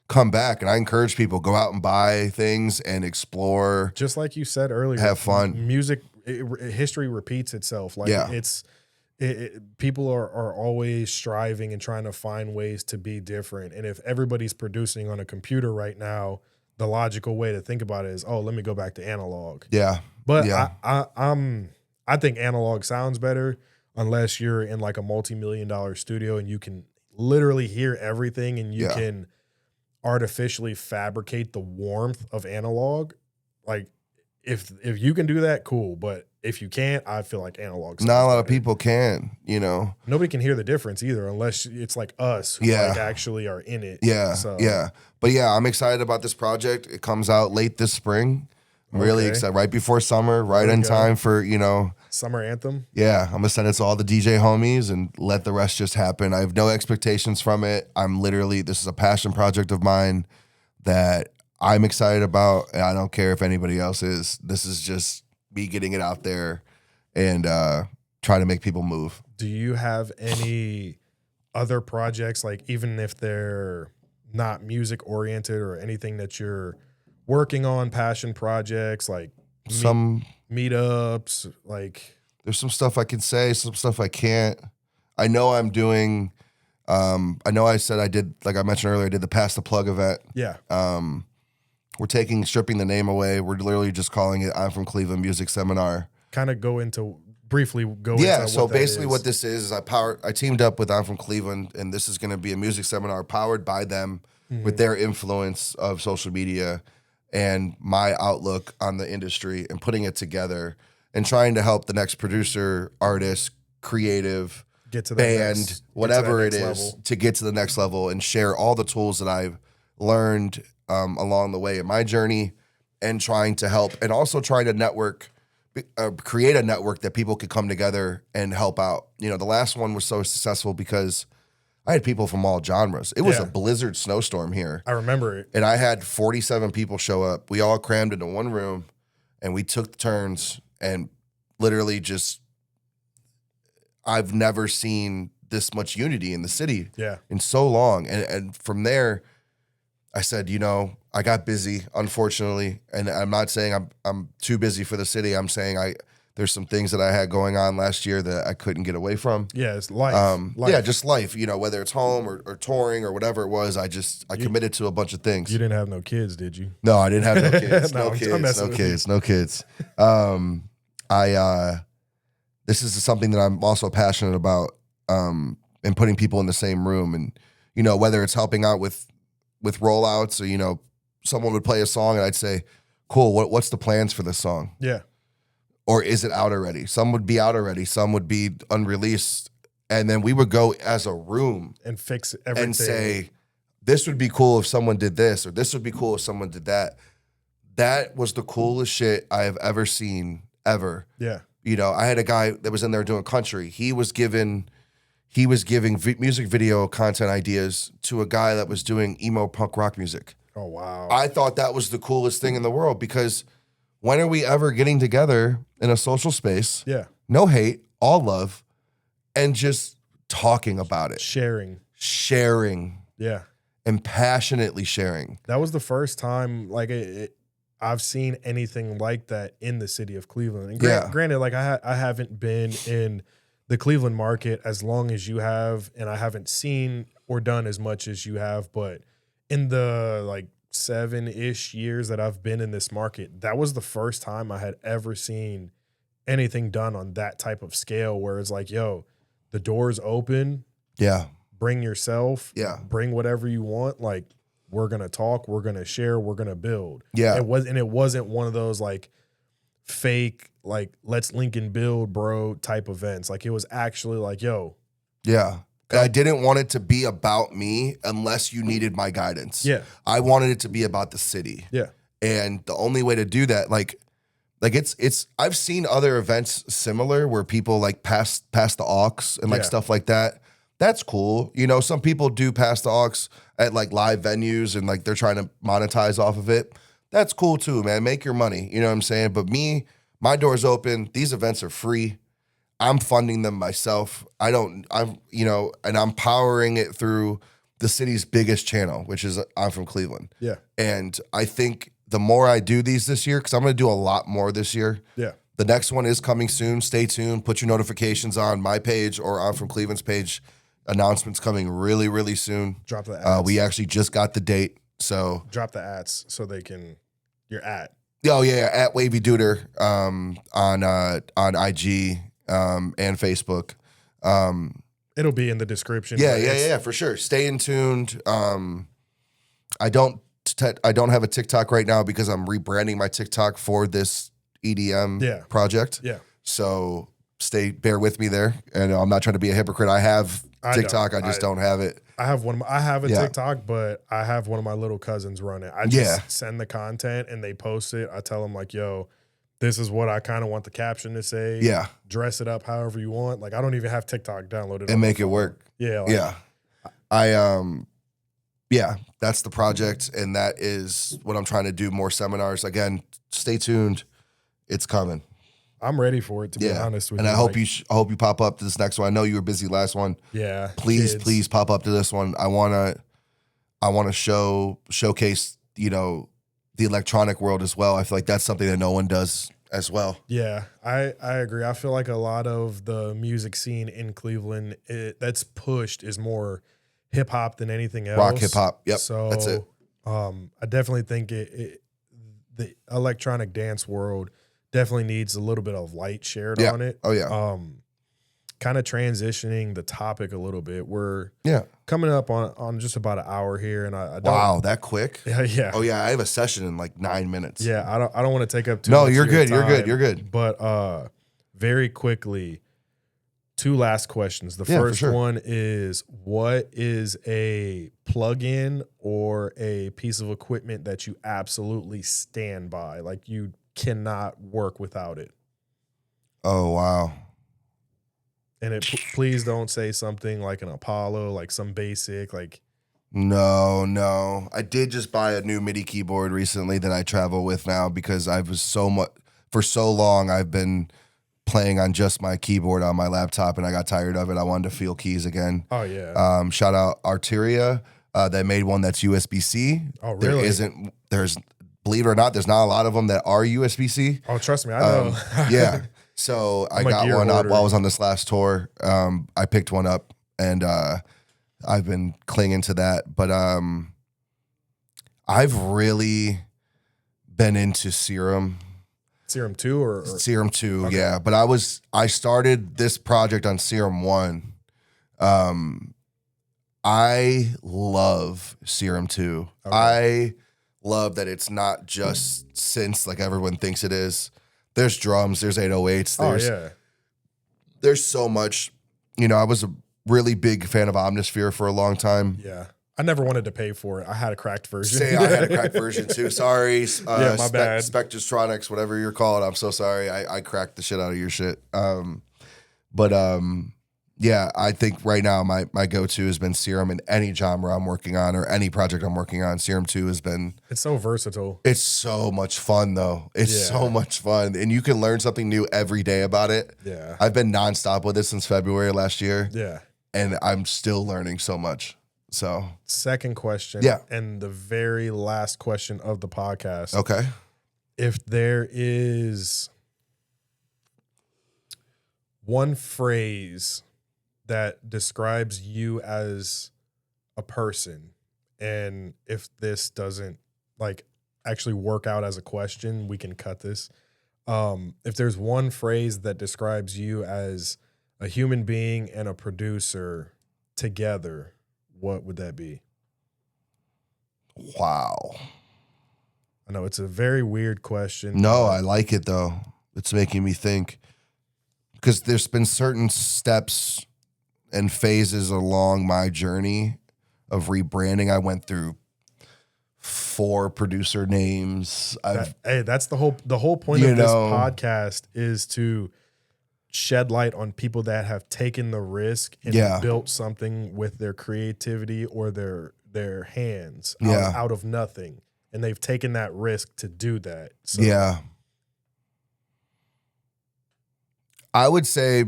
come back. And I encourage people, go out and buy things and explore.
Just like you said earlier,
have fun.
Music history repeats itself. Like people are always striving and trying to find ways to be different. And if everybody's producing on a computer right now, the logical way to think about it is, oh, let me go back to analog.
Yeah.
But
Yeah.
I think analog sounds better unless you're in like a multi-million-dollar studio and you can literally hear everything and you can artificially fabricate the warmth of analog. Like if you can do that, cool. But if you can't, I feel like analog sounds
Not a lot
better.
of people can,
Nobody can hear the difference either unless it's like us who like actually are in it.
Yeah.
So.
Yeah. But yeah, I'm excited about this project. It comes out late this spring. I'm really excited. Right before summer, right in time for,
Summer anthem.
Yeah, I'm gonna send it to all the DJ homies and let the rest just happen. I have no expectations from it. This is a passion project of mine that I'm excited about, and I don't care if anybody else is. This is just me getting it out there and trying to make people move.
Do you have any other projects, like even if they're not music oriented or anything that you're working on, passion projects, like
some
meetups, like
there's some stuff I can say, some stuff I can't. I know I'm doing I know I said I did, like I mentioned earlier, I did the Pass the Plug event.
Yeah.
We're stripping the name away. We're literally just calling it I'm from Cleveland Music Seminar.
Kind of briefly go
into
what
so
that
basically
is.
What this is I teamed up with I'm from Cleveland, and this is going to be a music seminar powered by them with their influence of social media and my outlook on the industry, and putting it together and trying to help the next producer, artist, creative,
get to
band, whatever it is, to get to the next level and share all the tools that I've learned along the way in my journey, and trying to help, and also trying to network, create a network that people could come together and help out. The last one was so successful because I had people from all genres. It was a blizzard snowstorm here.
I remember it.
And I had 47 people show up. We all crammed into one room, and we took turns, and literally just, I've never seen this much unity in the city in so long. And from there, I said, I got busy, unfortunately, and I'm not saying I'm too busy for the city. I'm saying there's some things that I had going on last year that I couldn't get away from.
Yeah, it's life.
Yeah, just life. Whether it's home or touring or whatever it was, I committed to a bunch of things.
You didn't have no kids, did you?
No, I didn't have no kids. No kids. This is something that I'm also passionate about, and putting people in the same room, and whether it's helping out with rollouts, or someone would play a song and I'd say, cool, what's the plans for this song?
Yeah.
Or is it out already? Some would be out already, some would be unreleased, and then we would go as a room
and fix everything
and say, this would be cool if someone did this, or this would be cool if someone did that. That was the coolest shit I have ever seen, ever.
Yeah.
I had a guy that was in there doing country. He was giving music video content ideas to a guy that was doing emo punk rock music.
Oh, wow.
I thought that was the coolest thing in the world, because when are we ever getting together in a social space?
Yeah.
No hate, all love, and just talking about it.
Sharing.
Yeah. And passionately sharing.
That was the first time, like, I've seen anything like that in the city of Cleveland. And granted, like, I haven't been in the Cleveland market as long as you have, and I haven't seen or done as much as you have, but in the, like, 7-ish years that I've been in this market, that was the first time I had ever seen anything done on that type of scale, where it's like, yo, the door's open.
Yeah.
Bring yourself.
Yeah.
Bring whatever you want. Like, we're going to talk, we're going to share, we're going to build.
Yeah.
It wasn't one of those like fake, like, let's link and build, bro, type events. Like, it was actually like, yo.
Yeah. And I didn't want it to be about me unless you needed my guidance.
Yeah.
I wanted it to be about the city.
Yeah.
And the only way to do that, like it's I've seen other events similar where people like pass the aux and like stuff like that. That's cool. Some people do pass the aux at like live venues and like they're trying to monetize off of it. That's cool too, man. Make your money. You know what I'm saying? But my door's open. These events are free. I'm funding them myself. And I'm powering it through the city's biggest channel, which is I'm from Cleveland.
Yeah.
And I think the more I do these this year, because I'm going to do a lot more this year.
Yeah.
The next one is coming soon. Stay tuned. Put your notifications on my page or I'm from Cleveland's page. Announcements coming really, really soon.
Drop the ads.
We actually just got the date. So
drop the ads so they can, your at.
Oh yeah, at Wavyduder on IG and Facebook.
It'll be in the description.
Yeah, for sure. Stay in tuned. I don't have a TikTok right now because I'm rebranding my TikTok for this EDM project.
Yeah.
So bear with me there. And I'm not trying to be a hypocrite. I have TikTok. I just don't have it.
I have a TikTok, but I have one of my little cousins run it. I just send the content and they post it. I tell them like, yo, this is what I kind of want the caption to say.
Yeah.
Dress it up however you want. Like I don't even have TikTok downloaded.
And make it work.
Yeah.
That's the project. And that is what I'm trying to do. More seminars. Again, stay tuned. It's coming.
I'm ready for it, to be honest with you.
And I hope you pop up to this next one. I know you were busy last one.
Yeah.
Please pop up to this one. I wanna showcase, the electronic world as well. I feel like that's something that no one does as well.
Yeah, I agree. I feel like a lot of the music scene in Cleveland that's pushed is more hip hop than anything else.
Rock, hip hop. Yep.
So
that's it.
I definitely think the electronic dance world definitely needs a little bit of light shared on it.
Oh yeah.
Kind of transitioning the topic a little bit. We're coming up on just about an hour here, and I don't.
Wow, that quick?
Yeah.
Oh yeah, I have a session in like 9 minutes.
Yeah, I don't want to take up too much. No,
you're good. You're good.
But very quickly, 2 last questions. The first one is, what is a plug-in or a piece of equipment that you absolutely stand by? Like you cannot work without it.
Oh wow.
And please don't say something like an Apollo, like some basic, like.
No. I did just buy a new MIDI keyboard recently that I travel with now because for so long I've been playing on just my keyboard on my laptop and I got tired of it. I wanted to feel keys again.
Oh yeah.
Shout out Arteria. They made one that's USB-C.
Oh really?
Believe it or not, there's not a lot of them that are USB-C.
Oh, trust me, I know.
Yeah. So I got one up while I was on this last tour. I picked one up and I've been clinging to that. But I've really been into Serum.
Serum 2 or
Serum 2,
okay.
Yeah. But I started this project on Serum 1. I love Serum 2. Okay. I love that it's not just synths like everyone thinks it is. There's drums, there's 808s, there's so much. I was a really big fan of Omnisphere for a long time.
Yeah. I never wanted to pay for it. I had a cracked version.
I had a cracked version too. Sorry.
My bad.
Spectratronics, whatever you're called. I'm so sorry. I cracked the shit out of your shit. Yeah, I think right now my go-to has been Serum in any genre I'm working on or any project I'm working on. Serum 2 has been...
It's so versatile.
It's so much fun, though. It's so much fun. And you can learn something new every day about it.
Yeah.
I've been nonstop with it since February last year.
Yeah.
And I'm still learning so much. So...
Second question.
Yeah.
And the very last question of the podcast.
Okay.
If there is one phrase that describes you as a person, and if this doesn't actually work out as a question, we can cut this. If there's one phrase that describes you as a human being and a producer together, what would that be?
Wow.
I know it's a very weird question.
No, I like it though. It's making me think, because there's been certain steps and phases along my journey of rebranding. I went through 4 producer names.
That's the whole point of this podcast is to shed light on people that have taken the risk and built something with their creativity or their hands out of nothing. And they've taken that risk to do that. So.
Yeah. I would say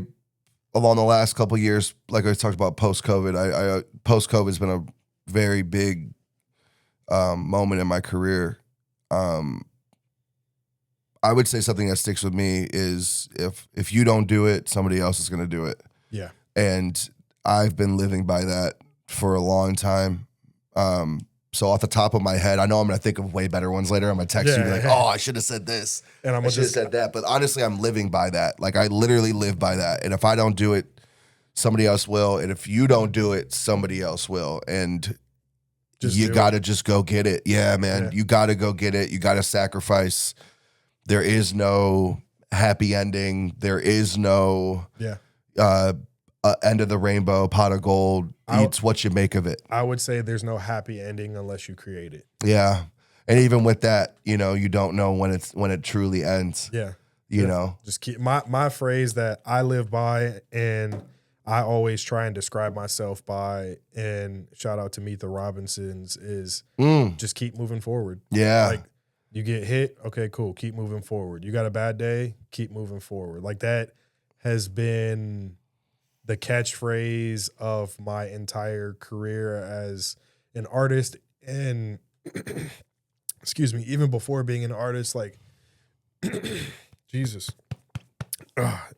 along the last couple of years, like I talked about post-COVID, I post-COVID has been a very big moment in my career. I would say something that sticks with me is if you don't do it, somebody else is going to do it.
Yeah.
And I've been living by that for a long time. So off the top of my head, I know I'm going to think of way better ones later. I'm going to text you and be like, oh, I should have said this.
And
I should have said that. But honestly, I'm living by that. Like I literally live by that. And if I don't do it, somebody else will. And if you don't do it, somebody else will. And you got to just go get it. Yeah, man. Yeah. You got to go get it. You got to sacrifice. There is no happy ending. There is no end of the rainbow, pot of gold. It's what you make of it.
I would say there's no happy ending unless you create it.
Yeah. And even with that, you know, you don't know when it truly ends.
Yeah.
You know.
Just keep my phrase that I live by and I always try and describe myself by, and shout out to Meet the Robinsons, is just keep moving forward.
Yeah.
Like, you get hit, okay, cool, keep moving forward. You got a bad day, keep moving forward. Like that has been the catchphrase of my entire career as an artist. And excuse me, even before being an artist, like Jesus,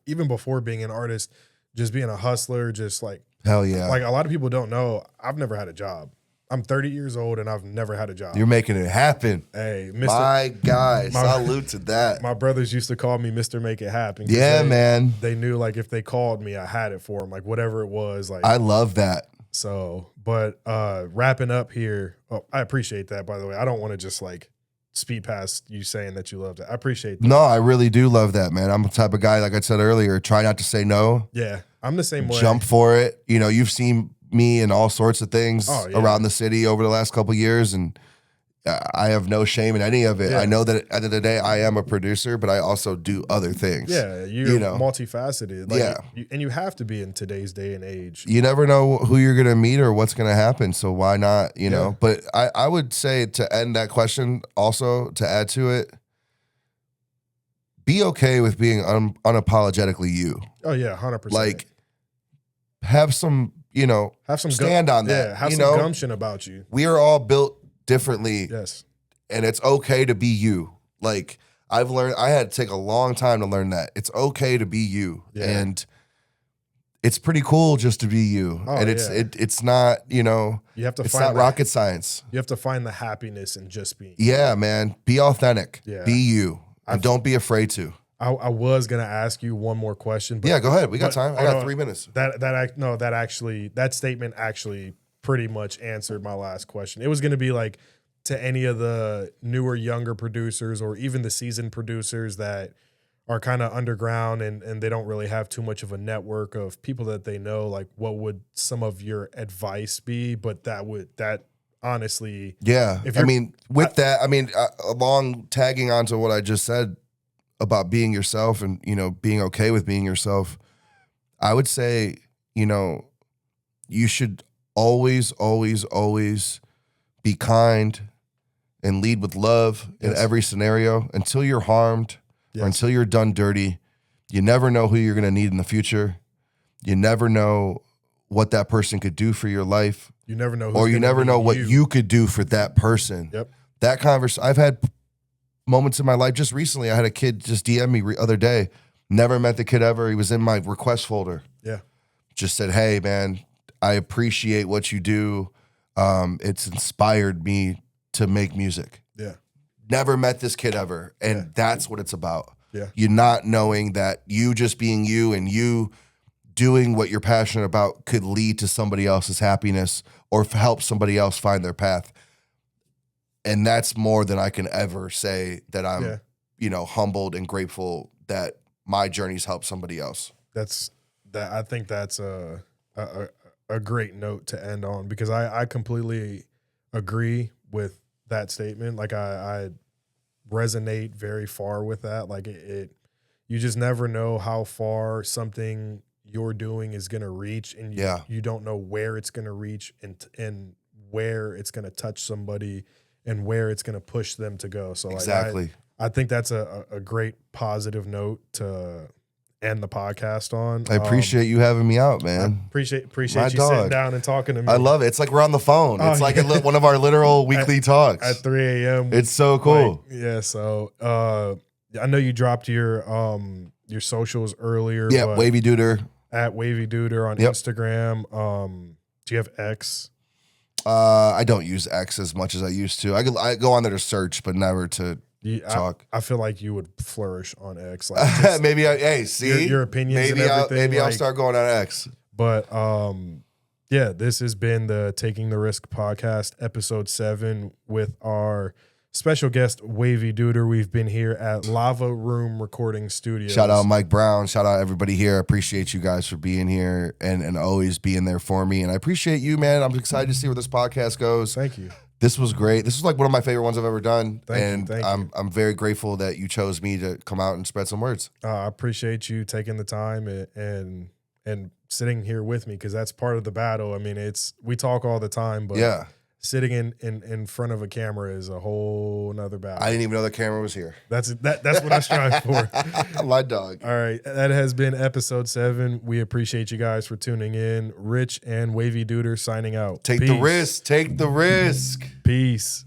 even before being an artist, just being a hustler, just like,
hell yeah.
Like a lot of people don't know, I've never had a job. I'm 30 years old and I've never had a job.
You're making it happen.
Hey,
my guy, salute to that.
My brothers used to call me Mr. Make It Happen.
Yeah, man.
They knew like if they called me, I had it for them, like whatever it was. Like
I love that.
So, but wrapping up here, I appreciate that, by the way. I don't want to just like speed past you saying that you loved it. I appreciate that.
No, I really do love that, man. I'm the type of guy, like I said earlier, try not to say no.
Yeah, I'm the same way.
Jump for it. You know, you've seen me in all sorts of things around the city over the last couple of years, and I have no shame in any of it. Yeah. I know that at the end of the day, I am a producer, but I also do other things.
Yeah, you're multifaceted. Like, and you have to be in today's day and age.
You never know who you're going to meet or what's going to happen, so why not, you know? But I would say, to end that question, also to add to it, be okay with being unapologetically you.
Oh, yeah, 100%.
Like, have some... You know,
have some
stand on that.
Yeah, have some gumption about you.
We are all built differently.
Yes.
And it's okay to be you. Like, I've learned, I had to take a long time to learn that. It's okay to be you. Yeah. And it's pretty cool just to be you. Oh, and it's not, you know, it's not rocket science.
You have to find the happiness in just being.
Yeah, man. Be authentic. Yeah. Be you. And don't be afraid to.
I was gonna ask you one more question, but
yeah, go ahead. We got time. I got 3 minutes.
That statement actually pretty much answered my last question. It was gonna be like, to any of the newer, younger producers, or even the seasoned producers that are kind of underground and they don't really have too much of a network of people that they know, like, what would some of your advice be? But that honestly,
yeah. Along tagging onto what I just said about being yourself and, you know, being okay with being yourself, I would say, you know, you should always, always, always be kind and lead with love in every scenario until you're harmed or until you're done dirty. You never know who you're going to need in the future. You never know what that person could do for your life.
You never know
or you never know what you could do for that person.
Yep.
That conversation, I've had moments in my life. Just recently, I had a kid just DM me other day. Never met the kid ever. He was in my request folder.
Yeah.
Just said, hey, man, I appreciate what you do. It's inspired me to make music.
Yeah.
Never met this kid ever. And that's what it's about.
Yeah.
You not knowing that you just being you and you doing what you're passionate about could lead to somebody else's happiness or help somebody else find their path. And that's more than I can ever say, that I'm, you know, humbled and grateful that my journey's helped somebody else.
I think that's a great note to end on, because I completely agree with that statement. Like I resonate very far with that. Like you just never know how far something you're doing is going to reach, and you don't know where it's going to reach and where it's going to touch somebody and where it's going to push them to go. So
exactly.
I think that's a great positive note to end the podcast on.
I appreciate you having me out,
I
man.
appreciate
My
you sitting
dog.
down and talking to me.
I love it. It's like we're on the phone. It's
Oh,
like
yeah.
one of our literal weekly talks.
At 3 a.m.
It's so cool.
Like, yeah. So I know you dropped your socials earlier.
Yeah,
but
Wavyduder.
at Wavyduder on
Yep.
Instagram. Do you have X?
I don't use X as much as I used to. I go on there to search, but never to talk.
I feel like you would flourish on X. Like just
Maybe see
your opinions and
Maybe
everything.
I'll start going on X.
But yeah, this has been the Taking the Risk podcast, episode 7, with our special guest Wavyduder. We've been here at Lava Room Recording Studios.
Shout out Mike Brown. Shout out everybody here. I appreciate you guys for being here and always being there for me. And I appreciate you, man. I'm excited to see where this podcast goes.
Thank you.
This was great. This was like one of my favorite ones I've ever done.
Thank you.
I'm very grateful that you chose me to come out and spread some words.
I appreciate you taking the time and sitting here with me, because that's part of the battle. I mean, we talk all the time, but
Yeah.
sitting in front of a camera is a whole nother battle.
I didn't even know the camera was here.
That's what I strive for.
My dog.
All right, that has been episode 7. We appreciate you guys for tuning in. Rich and Wavyduder signing out.
Take the risk. Take the risk.
Peace.